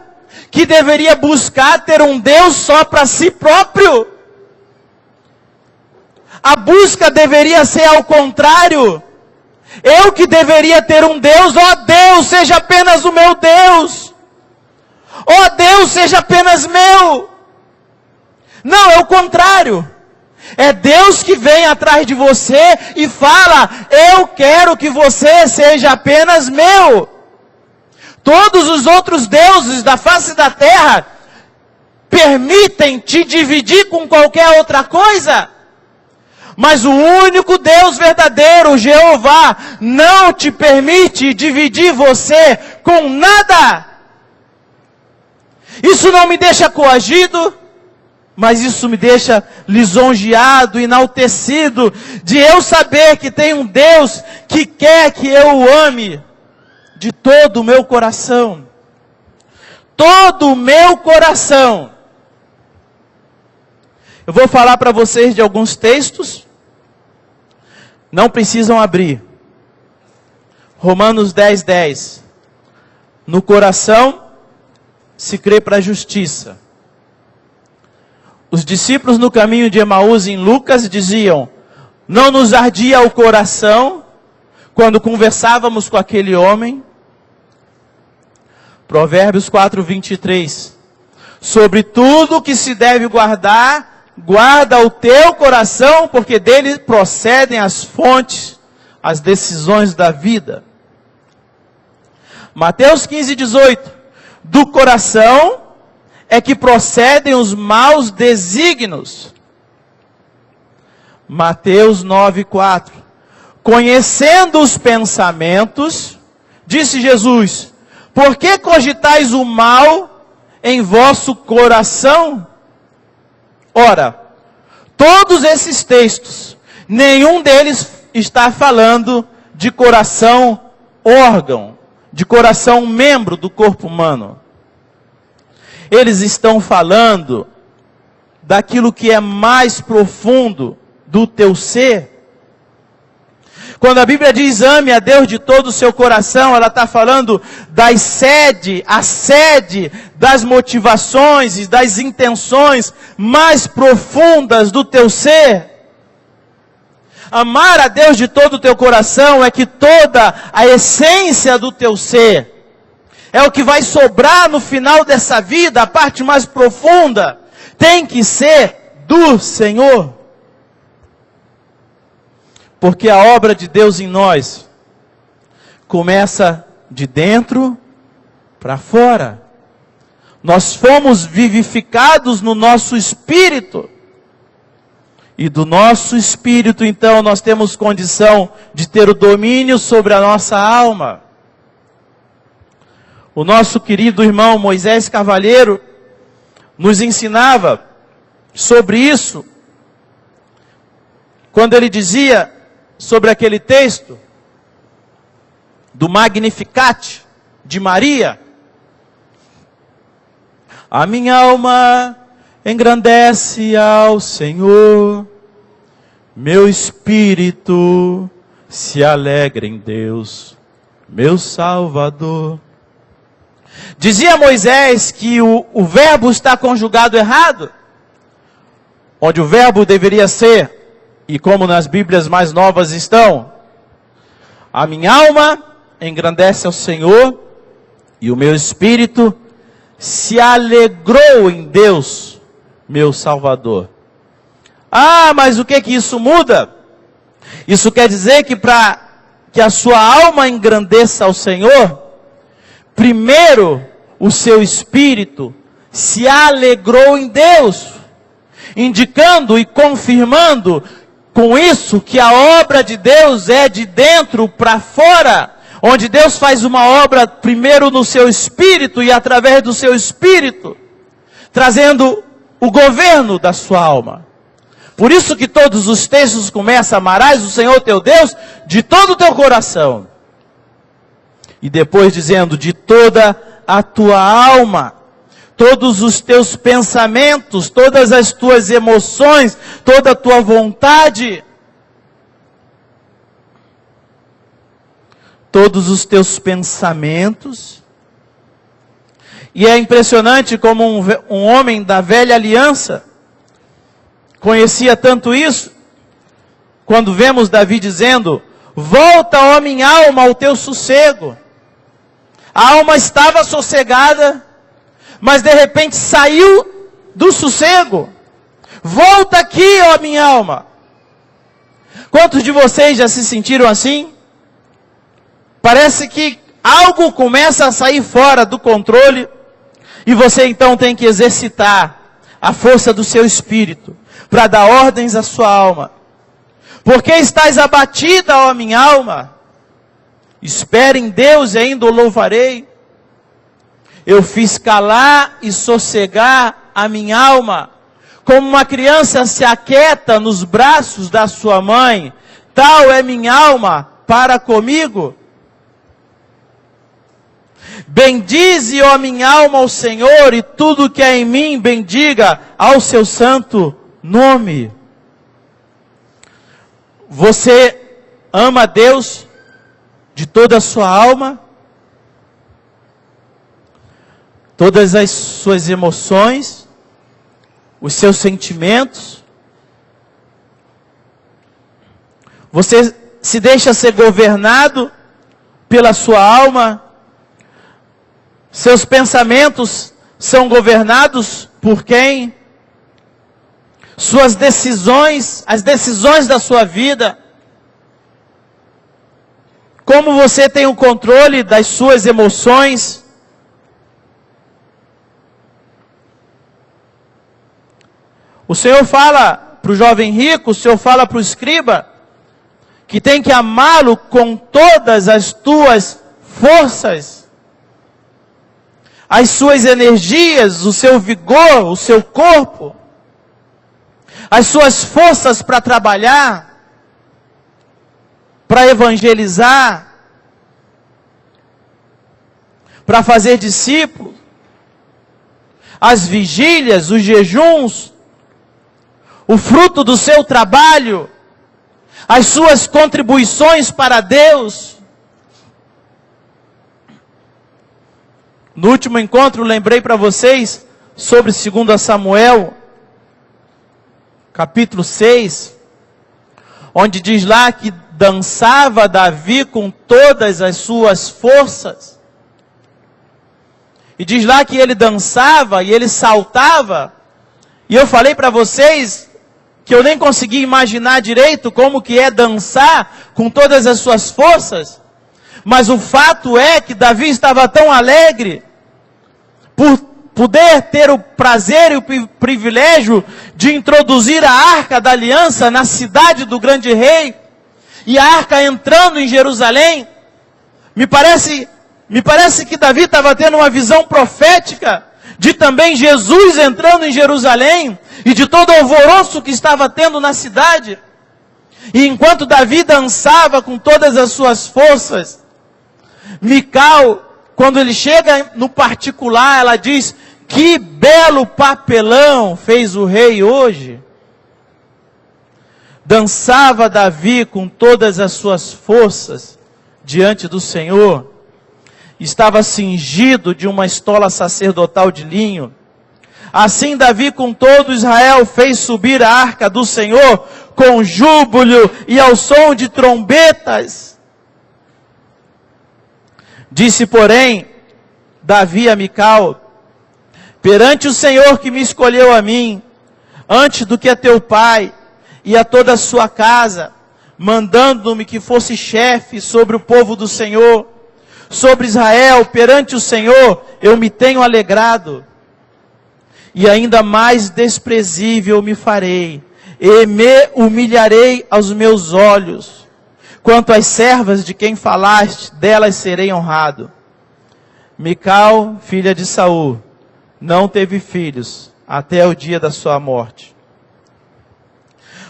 que deveria buscar ter um Deus só para si próprio. A busca deveria ser ao contrário. Eu que deveria ter um Deus, ó Deus, seja apenas o meu Deus. Ó Deus, seja apenas meu. Não, é o contrário. É Deus que vem atrás de você e fala, eu quero que você seja apenas meu. Todos os outros deuses da face da terra permitem te dividir com qualquer outra coisa. Mas o único Deus verdadeiro, Jeová, não te permite dividir você com nada. Isso não me deixa coagido, mas isso me deixa lisonjeado, enaltecido, de eu saber que tem um Deus que quer que eu o ame de todo o meu coração. Todo o meu coração. Eu vou falar para vocês de alguns textos. Não precisam abrir. Romanos 10:10. No coração se crê para a justiça. Os discípulos no caminho de Emaús em Lucas diziam, não nos ardia o coração quando conversávamos com aquele homem. Provérbios 4:23. Sobre tudo que se deve guardar, guarda o teu coração, porque dele procedem as fontes, as decisões da vida. Mateus 15:18. Do coração é que procedem os maus desígnios. Mateus 9:4. Conhecendo os pensamentos, disse Jesus, por que cogitais o mal em vosso coração? Ora, todos esses textos, nenhum deles está falando de coração órgão, de coração membro do corpo humano. Eles estão falando daquilo que é mais profundo do teu ser. Quando a Bíblia diz ame a Deus de todo o seu coração, ela está falando a sede das motivações e das intenções mais profundas do teu ser. Amar a Deus de todo o teu coração é que toda a essência do teu ser, é o que vai sobrar no final dessa vida, a parte mais profunda, tem que ser do Senhor. Porque a obra de Deus em nós começa de dentro para fora. Nós fomos vivificados no nosso espírito. E do nosso espírito, então, nós temos condição de ter o domínio sobre a nossa alma. O nosso querido irmão Moisés Cavalheiro nos ensinava sobre isso, quando ele dizia sobre aquele texto do Magnificat de Maria. A minha alma engrandece ao Senhor, meu espírito se alegra em Deus, meu Salvador. Dizia Moisés que o verbo está conjugado errado, onde o verbo deveria ser, e como nas Bíblias mais novas estão, a minha alma engrandece ao Senhor, e o meu espírito se alegrou em Deus, meu Salvador. Ah, mas o que isso muda? Isso quer dizer que para que a sua alma engrandeça ao Senhor, primeiro o seu espírito se alegrou em Deus, indicando e confirmando com isso que a obra de Deus é de dentro para fora, onde Deus faz uma obra primeiro no seu espírito e através do seu espírito, trazendo o governo da sua alma. Por isso que todos os textos começam: amarás o Senhor teu Deus de todo o teu coração. E depois dizendo: de toda a tua alma, todos os teus pensamentos, todas as tuas emoções, toda a tua vontade, todos os teus pensamentos. E é impressionante como um homem da velha aliança conhecia tanto isso, quando vemos Davi dizendo: volta, ó minha alma, ao teu sossego. A alma estava sossegada, mas de repente saiu do sossego. Volta aqui, ó minha alma. Quantos de vocês já se sentiram assim? Parece que algo começa a sair fora do controle, e você então tem que exercitar a força do seu espírito para dar ordens à sua alma. Porque estás abatida, ó minha alma? Espere em Deus e ainda o louvarei. Eu fiz calar e sossegar a minha alma, como uma criança se aquieta nos braços da sua mãe, tal é minha alma para comigo. Bendize, ó minha alma, ao Senhor, e tudo que é em mim bendiga ao seu santo nome. Você ama Deus de toda a sua alma, todas as suas emoções, os seus sentimentos? Você se deixa ser governado pela sua alma? Seus pensamentos são governados por quem? Suas decisões, as decisões da sua vida. Como você tem o controle das suas emoções? O Senhor fala para o jovem rico, o Senhor fala para o escriba, que tem que amá-lo com todas as tuas forças, as suas energias, o seu vigor, o seu corpo, as suas forças para trabalhar, para evangelizar, para fazer discípulos, as vigílias, os jejuns, o fruto do seu trabalho, as suas contribuições para Deus. No último encontro, lembrei para vocês sobre 2 Samuel, capítulo 6, onde diz lá que dançava Davi com todas as suas forças. E diz lá que ele dançava e ele saltava. E eu falei para vocês que eu nem consegui imaginar direito como que é dançar com todas as suas forças. Mas o fato é que Davi estava tão alegre por poder ter o prazer e o privilégio de introduzir a Arca da Aliança na cidade do grande rei, e a Arca entrando em Jerusalém. Me parece que Davi estava tendo uma visão profética de também Jesus entrando em Jerusalém, e de todo o alvoroço que estava tendo na cidade. E enquanto Davi dançava com todas as suas forças, Mical, quando ele chega no particular, ela diz: que belo papelão fez o rei hoje. Dançava Davi com todas as suas forças diante do Senhor. Estava cingido de uma estola sacerdotal de linho. Assim Davi com todo Israel fez subir a arca do Senhor com júbilo e ao som de trombetas. Disse, porém, Davi a Mical: perante o Senhor que me escolheu a mim, antes do que a teu pai e a toda a sua casa, mandando-me que fosse chefe sobre o povo do Senhor, sobre Israel, perante o Senhor, eu me tenho alegrado. E ainda mais desprezível me farei, e me humilharei aos meus olhos. Quanto às servas de quem falaste, delas serei honrado. Mical, filha de Saul, não teve filhos, até o dia da sua morte.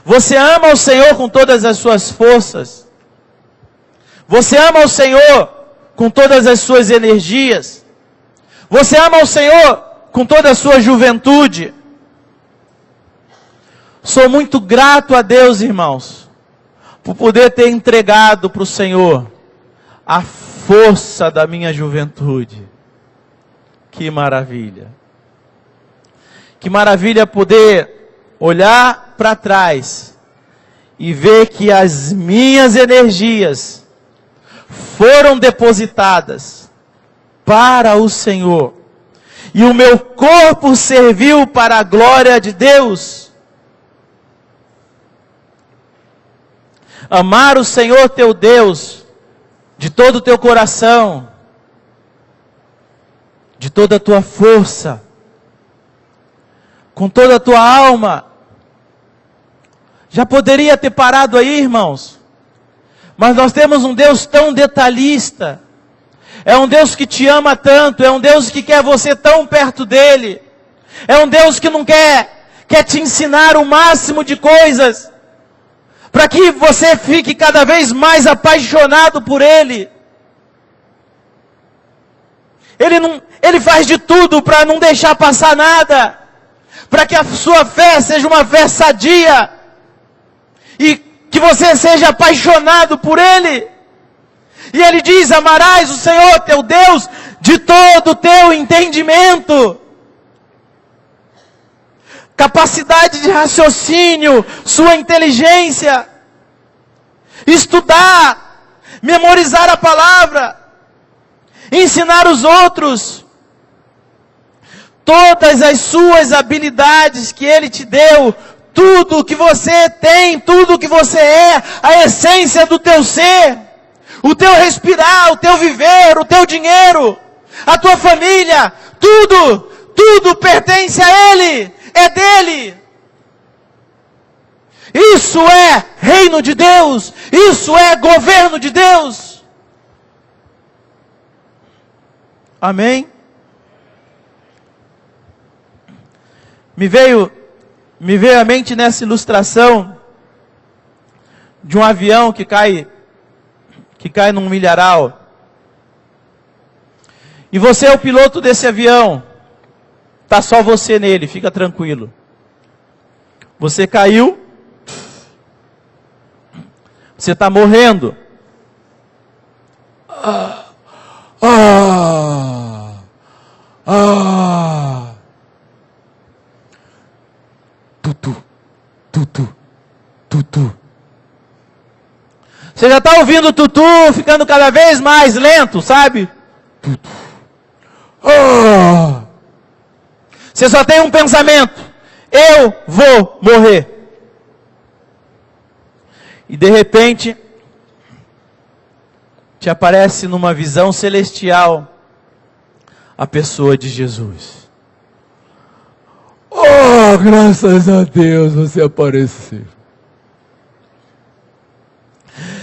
Você ama o Senhor com todas as suas forças? Você ama o Senhor com todas as suas energias? Você ama o Senhor com toda a sua juventude? Sou muito grato a Deus, irmãos, por poder ter entregado para o Senhor a força da minha juventude. Que maravilha! Que maravilha poder olhar para trás e ver que as minhas energias foram depositadas para o Senhor. E o meu corpo serviu para a glória de Deus. Amar o Senhor teu Deus de todo o teu coração, de toda a tua força, com toda a tua alma. Já poderia ter parado aí, irmãos. Mas nós temos um Deus tão detalhista. É um Deus que te ama tanto. É um Deus que quer você tão perto dele. É um Deus que não quer te ensinar o máximo de coisas, para que você fique cada vez mais apaixonado por ele. Ele faz de tudo para não deixar passar nada, para que a sua fé seja uma fé sadia, e que você seja apaixonado por ele. E ele diz: amarás o Senhor teu Deus de todo o teu entendimento, capacidade de raciocínio, sua inteligência, estudar, memorizar a palavra, ensinar os outros, todas as suas habilidades que ele te deu, tudo que você tem, tudo que você é, a essência do teu ser, o teu respirar, o teu viver, o teu dinheiro, a tua família, tudo pertence a ele, é dele. Isso é reino de Deus, isso é governo de Deus. Amém? Me veio à mente nessa ilustração de um avião que cai num milharal. E você é o piloto desse avião. Está só você nele, fica tranquilo. Você caiu. Você está morrendo. Tutu. Você já está ouvindo o tutu ficando cada vez mais lento, sabe? Você só tem um pensamento: eu vou morrer. E de repente, te aparece numa visão celestial a pessoa de Jesus. Oh, graças a Deus você apareceu.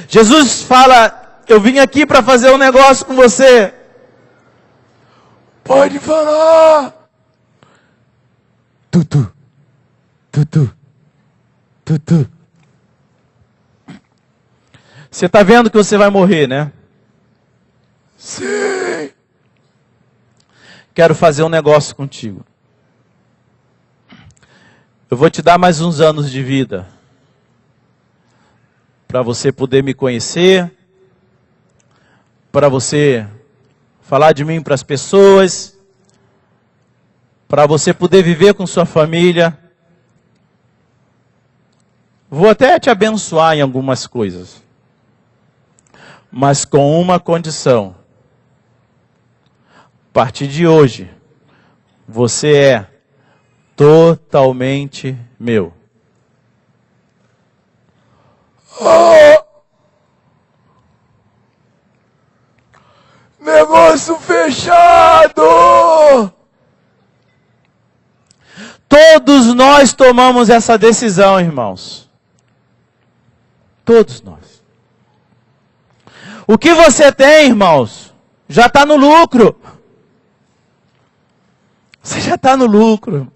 Jesus fala: eu vim aqui para fazer um negócio com você. Pode falar. Tutu. Você está vendo que você vai morrer, né? Sim. Quero fazer um negócio contigo. Eu vou te dar mais uns anos de vida, para você poder me conhecer, para você falar de mim para as pessoas, para você poder viver com sua família. Vou até te abençoar em algumas coisas, mas com uma condição: a partir de hoje, você é totalmente meu. Oh! Negócio fechado! Todos nós tomamos essa decisão, irmãos. Todos nós. O que você tem, irmãos, já está no lucro. Você já está no lucro.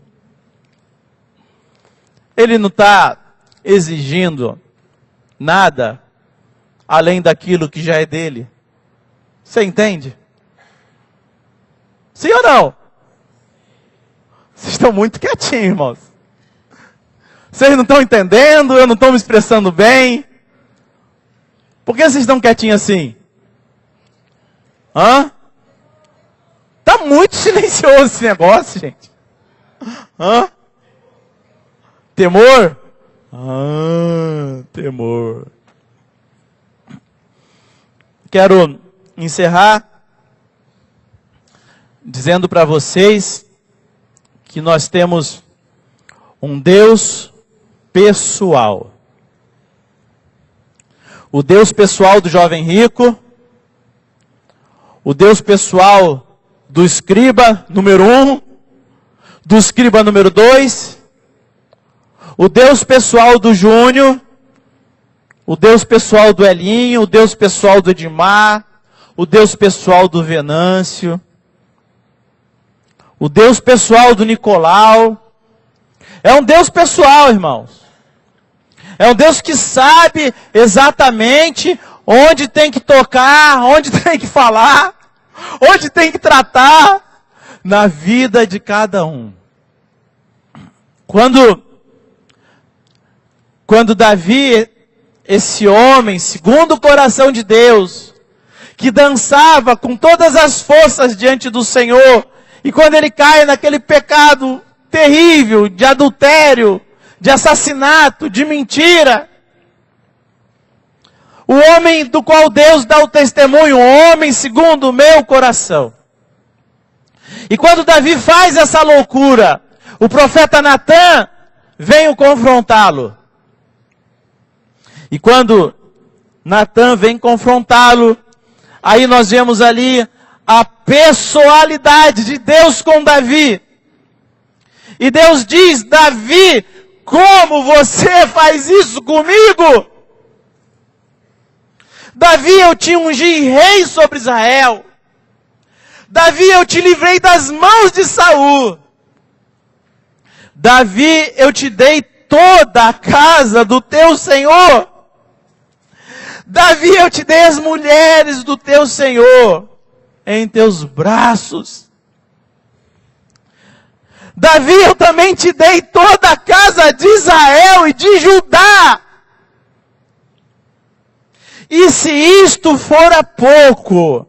Ele não está exigindo nada além daquilo que já é dele. Você entende? Sim ou não? Vocês estão muito quietinhos, irmãos. Vocês não estão entendendo, eu não estou me expressando bem. Por que vocês estão quietinhos assim? Hã? Tá muito silencioso esse negócio, gente. Hã? Temor? Temor. Quero encerrar dizendo para vocês que nós temos um Deus pessoal. O Deus pessoal do jovem rico, o Deus pessoal do escriba número 1, do escriba número 2, o Deus pessoal do Júnior, o Deus pessoal do Elinho, o Deus pessoal do Edmar, o Deus pessoal do Venâncio, o Deus pessoal do Nicolau. É um Deus pessoal, irmãos. É um Deus que sabe exatamente onde tem que tocar, onde tem que falar, onde tem que tratar na vida de cada um. Quando Davi, esse homem, segundo o coração de Deus, que dançava com todas as forças diante do Senhor, e quando ele cai naquele pecado terrível de adultério, de assassinato, de mentira, o homem do qual Deus dá o testemunho, um homem segundo o meu coração. E quando Davi faz essa loucura, o profeta Natã vem confrontá-lo. E quando Natã vem confrontá-lo, aí nós vemos ali a pessoalidade de Deus com Davi. E Deus diz: Davi, como você faz isso comigo? Davi, eu te ungi rei sobre Israel. Davi, eu te livrei das mãos de Saul. Davi, eu te dei toda a casa do teu Senhor. Davi, eu te dei as mulheres do teu Senhor em teus braços. Davi, eu também te dei toda a casa de Israel e de Judá. E se isto fora pouco,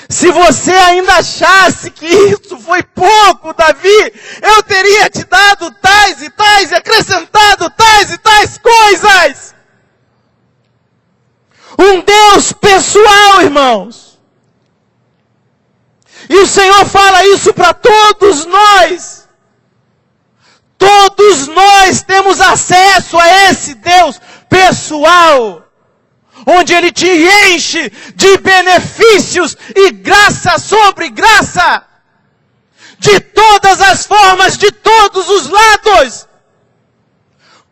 se você ainda achasse que isso foi pouco, Davi, eu teria te dado tais e tais, e acrescentado tais e tais coisas. Um Deus pessoal, irmãos. E o Senhor fala isso para todos nós. Todos nós temos acesso a esse Deus pessoal, onde Ele te enche de benefícios e graça sobre graça, de todas as formas, de todos os lados.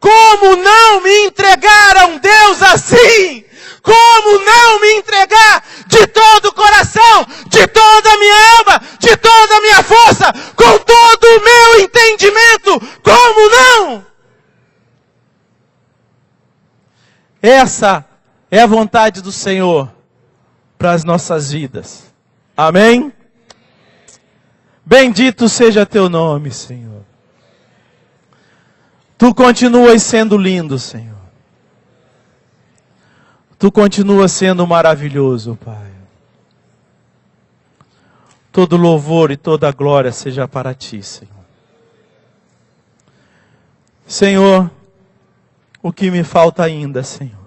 Como não me entregar a um Deus assim? Como não me entregar de todo o coração, de toda a minha alma, de toda a minha força, com todo o meu entendimento? Como não? Essa é a vontade do Senhor para as nossas vidas. Amém? Bendito seja teu nome, Senhor. Tu continuas sendo lindo, Senhor. Tu continuas sendo maravilhoso, Pai. Todo louvor e toda glória seja para Ti, Senhor. Senhor, o que me falta ainda, Senhor?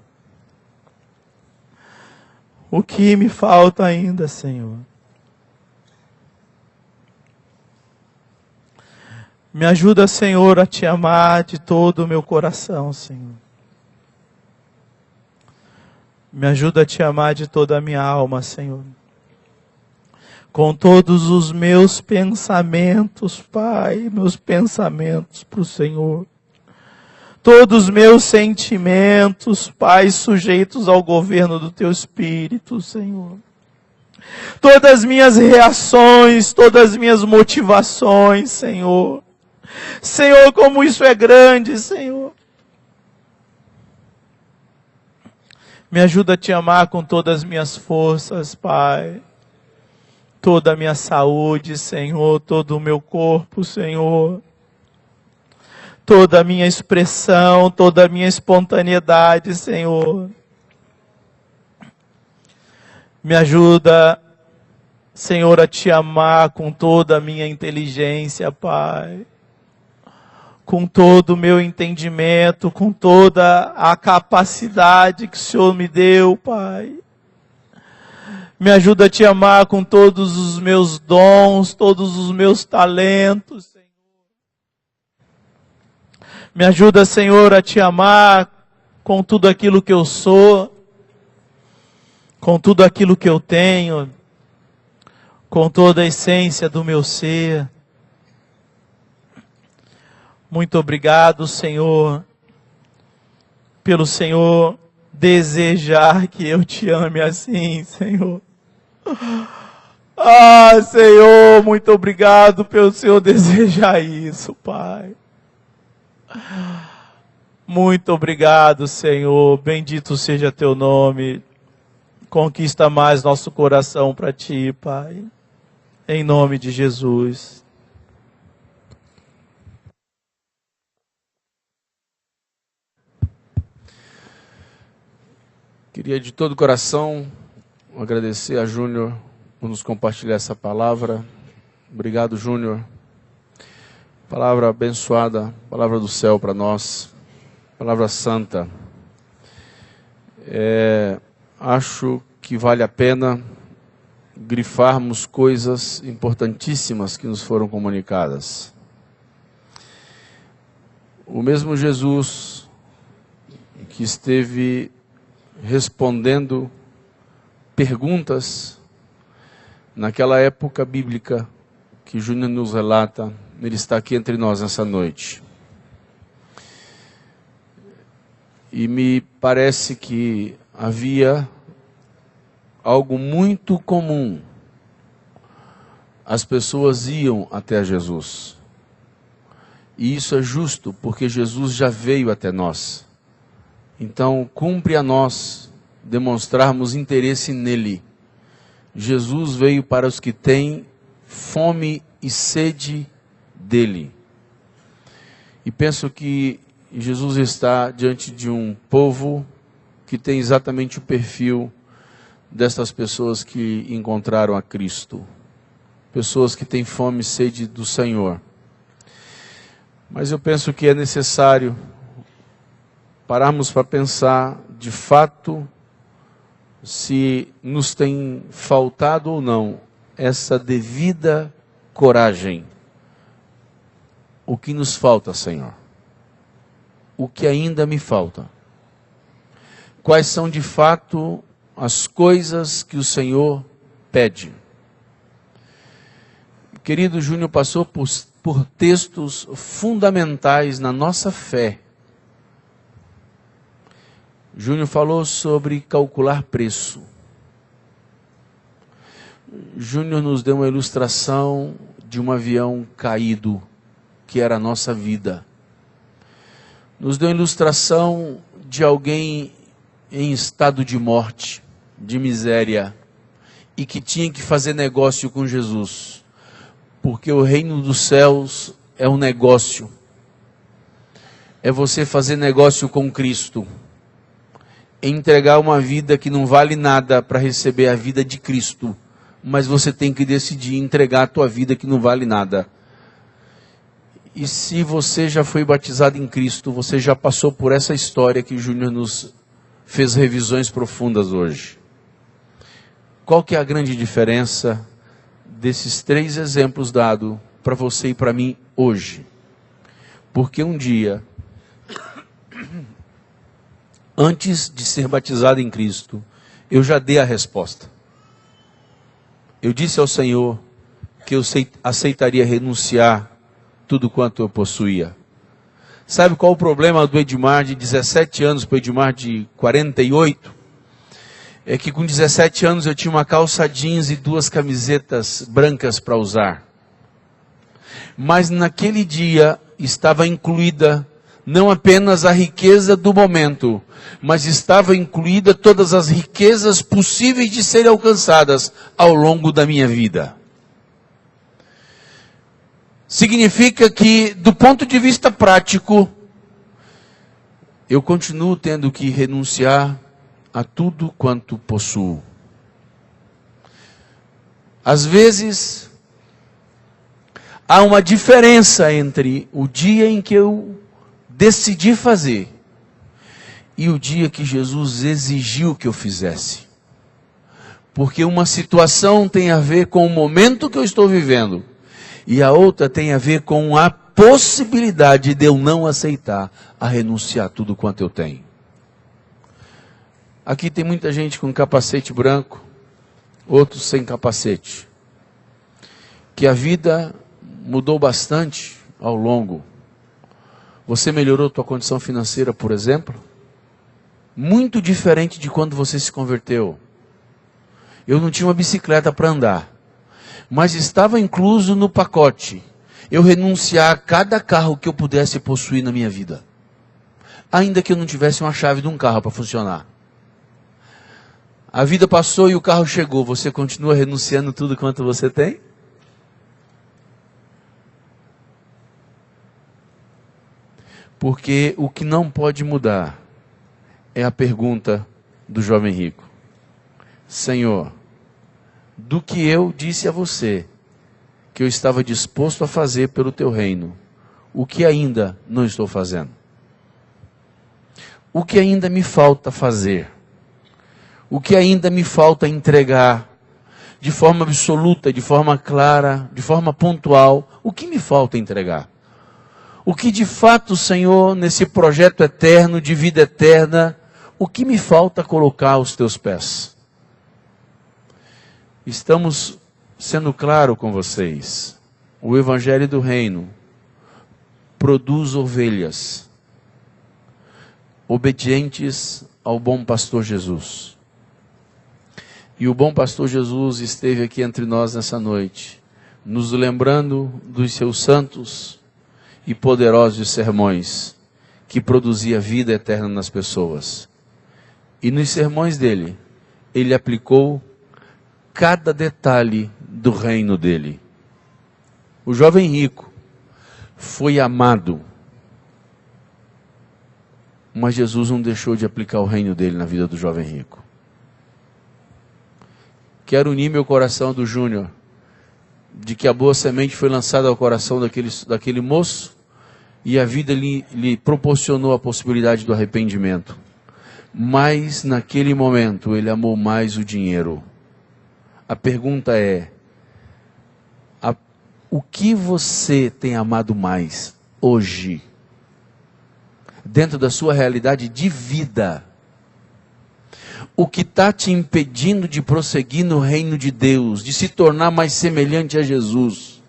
O que me falta ainda, Senhor? Me ajuda, Senhor, a Te amar de todo o meu coração, Senhor. Me ajuda a te amar de toda a minha alma, Senhor. Com todos os meus pensamentos, Pai, meus pensamentos para o Senhor. Todos os meus sentimentos, Pai, sujeitos ao governo do Teu Espírito, Senhor. Todas as minhas reações, todas as minhas motivações, Senhor. Senhor, como isso é grande, Senhor. Me ajuda a te amar com todas as minhas forças, Pai. Toda a minha saúde, Senhor, todo o meu corpo, Senhor. Toda a minha expressão, toda a minha espontaneidade, Senhor. Me ajuda, Senhor, a te amar com toda a minha inteligência, Pai. Com todo o meu entendimento, com toda a capacidade que o Senhor me deu, Pai. Me ajuda a te amar com todos os meus dons, todos os meus talentos, Senhor. Me ajuda, Senhor, a te amar com tudo aquilo que eu sou, com tudo aquilo que eu tenho, com toda a essência do meu ser. Muito obrigado, Senhor, pelo Senhor desejar que eu te ame assim, Senhor. Ah, Senhor, muito obrigado pelo Senhor desejar isso, Pai. Muito obrigado, Senhor. Bendito seja teu nome. Conquista mais nosso coração para ti, Pai. Em nome de Jesus. Queria de todo o coração agradecer a Júnior por nos compartilhar essa palavra. Obrigado, Júnior. Palavra abençoada, palavra do céu para nós, palavra santa. Acho que vale a pena grifarmos coisas importantíssimas que nos foram comunicadas. O mesmo Jesus que esteve respondendo perguntas naquela época bíblica que Júnior nos relata, ele está aqui entre nós nessa noite. E me parece que havia algo muito comum. As pessoas iam até Jesus. E isso é justo, porque Jesus já veio até nós. Então, cumpre a nós demonstrarmos interesse nele. Jesus veio para os que têm fome e sede dele. E penso que Jesus está diante de um povo que tem exatamente o perfil dessas pessoas que encontraram a Cristo. Pessoas que têm fome e sede do Senhor. Mas eu penso que é necessário pararmos para pensar, de fato, se nos tem faltado ou não essa devida coragem. O que nos falta, Senhor? O que ainda me falta? Quais são de fato as coisas que o Senhor pede? Querido Júnior passou por textos fundamentais na nossa fé. Júnior falou sobre calcular preço. Júnior nos deu uma ilustração de um avião caído, que era a nossa vida. Nos deu uma ilustração de alguém em estado de morte, de miséria, e que tinha que fazer negócio com Jesus, porque o reino dos céus é um negócio. É você fazer negócio com Cristo, entregar uma vida que não vale nada para receber a vida de Cristo, mas você tem que decidir entregar a tua vida que não vale nada. E se você já foi batizado em Cristo, você já passou por essa história que o Júnior nos fez revisões profundas hoje. Qual que é a grande diferença desses 3 exemplos dados para você e para mim hoje? Porque um dia Antes de ser batizado em Cristo, eu já dei a resposta. Eu disse ao Senhor que eu aceitaria renunciar tudo quanto eu possuía. Sabe qual o problema do Edmar de 17 anos para o Edmar de 48? É que com 17 anos eu tinha uma calça jeans e 2 camisetas brancas para usar. Mas naquele dia estava incluída não apenas a riqueza do momento, mas estava incluída todas as riquezas possíveis de serem alcançadas ao longo da minha vida. Significa que, do ponto de vista prático, eu continuo tendo que renunciar a tudo quanto possuo. Às vezes, há uma diferença entre o dia em que eu decidi fazer e o dia que Jesus exigiu que eu fizesse. Porque uma situação tem a ver com o momento que eu estou vivendo e a outra tem a ver com a possibilidade de eu não aceitar a renunciar a tudo quanto eu tenho. Aqui tem muita gente com capacete branco, outros sem capacete. Que a vida mudou bastante ao longo. Você melhorou tua condição financeira, por exemplo? Muito diferente de quando você se converteu. Eu não tinha uma bicicleta para andar, mas estava incluso no pacote eu renunciar a cada carro que eu pudesse possuir na minha vida, ainda que eu não tivesse uma chave de um carro para funcionar. A vida passou e o carro chegou. Você continua renunciando tudo quanto você tem? Porque o que não pode mudar é a pergunta do jovem rico. Senhor, do que eu disse a você que eu estava disposto a fazer pelo teu reino, o que ainda não estou fazendo? O que ainda me falta fazer? O que ainda me falta entregar de forma absoluta, de forma clara, de forma pontual? O que me falta entregar? O que de fato, Senhor, nesse projeto eterno, de vida eterna, o que me falta colocar aos teus pés? Estamos sendo claro com vocês. O Evangelho do Reino produz ovelhas obedientes ao bom pastor Jesus. E o bom pastor Jesus esteve aqui entre nós nessa noite, nos lembrando dos seus santos e poderosos sermões, que produzia vida eterna nas pessoas. E nos sermões dele, ele aplicou cada detalhe do reino dele. O jovem rico foi amado, mas Jesus não deixou de aplicar o reino dele na vida do jovem rico. Quero unir meu coração do Júnior, de que a boa semente foi lançada ao coração daquele moço, e a vida lhe proporcionou a possibilidade do arrependimento. Mas naquele momento ele amou mais o dinheiro. A pergunta é, o que você tem amado mais hoje? Dentro da sua realidade de vida. O que está te impedindo de prosseguir no reino de Deus, de se tornar mais semelhante a Jesus,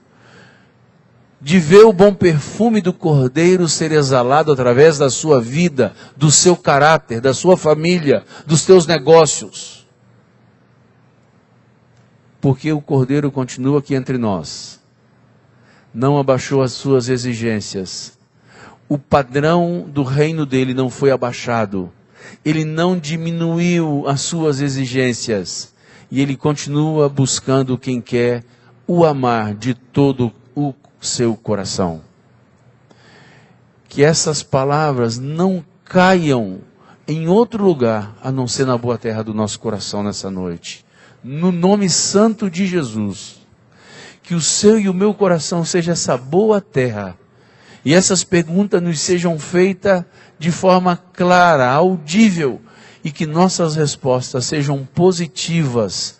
de ver o bom perfume do Cordeiro ser exalado através da sua vida, do seu caráter, da sua família, dos teus negócios? Porque o Cordeiro continua aqui entre nós, não abaixou as suas exigências, o padrão do reino dele não foi abaixado, ele não diminuiu as suas exigências, e ele continua buscando quem quer o amar de todo o seu coração. Que essas palavras não caiam em outro lugar, a não ser na boa terra do nosso coração nessa noite. No nome santo de Jesus, que o seu e o meu coração seja essa boa terra, e essas perguntas nos sejam feitas de forma clara, audível, e que nossas respostas sejam positivas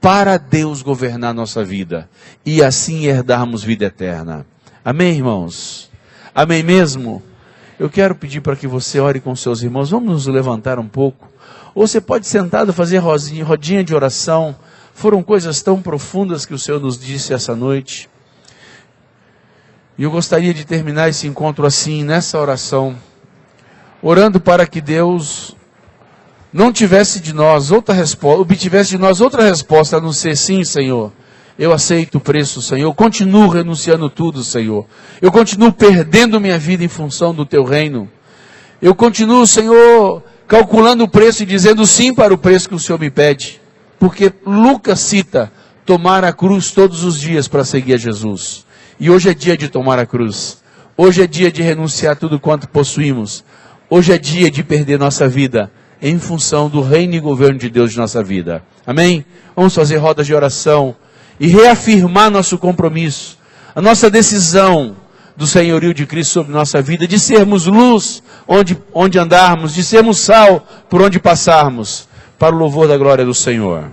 para Deus governar nossa vida, e assim herdarmos vida eterna. Amém, irmãos? Amém mesmo? eu quero pedir para que você ore com seus irmãos. Vamos nos levantar um pouco. Ou você pode sentado fazer rodinha de oração. Foram coisas tão profundas que o Senhor nos disse essa noite. E eu gostaria de terminar esse encontro assim, nessa oração, orando para que Deus não tivesse de nós outra resposta, obtivesse de nós outra resposta a não ser sim, Senhor. Eu aceito o preço, Senhor. Eu continuo renunciando tudo, Senhor. Eu continuo perdendo minha vida em função do Teu reino. Eu continuo, Senhor, calculando o preço e dizendo sim para o preço que o Senhor me pede. Porque Lucas cita tomar a cruz todos os dias para seguir a Jesus. E hoje é dia de tomar a cruz. Hoje é dia de renunciar tudo quanto possuímos. Hoje é dia de perder nossa vida em função do reino e governo de Deus de nossa vida. Amém? Vamos fazer rodas de oração e reafirmar nosso compromisso, a nossa decisão do senhorio de Cristo sobre nossa vida, de sermos luz onde andarmos, de sermos sal por onde passarmos, para o louvor da glória do Senhor.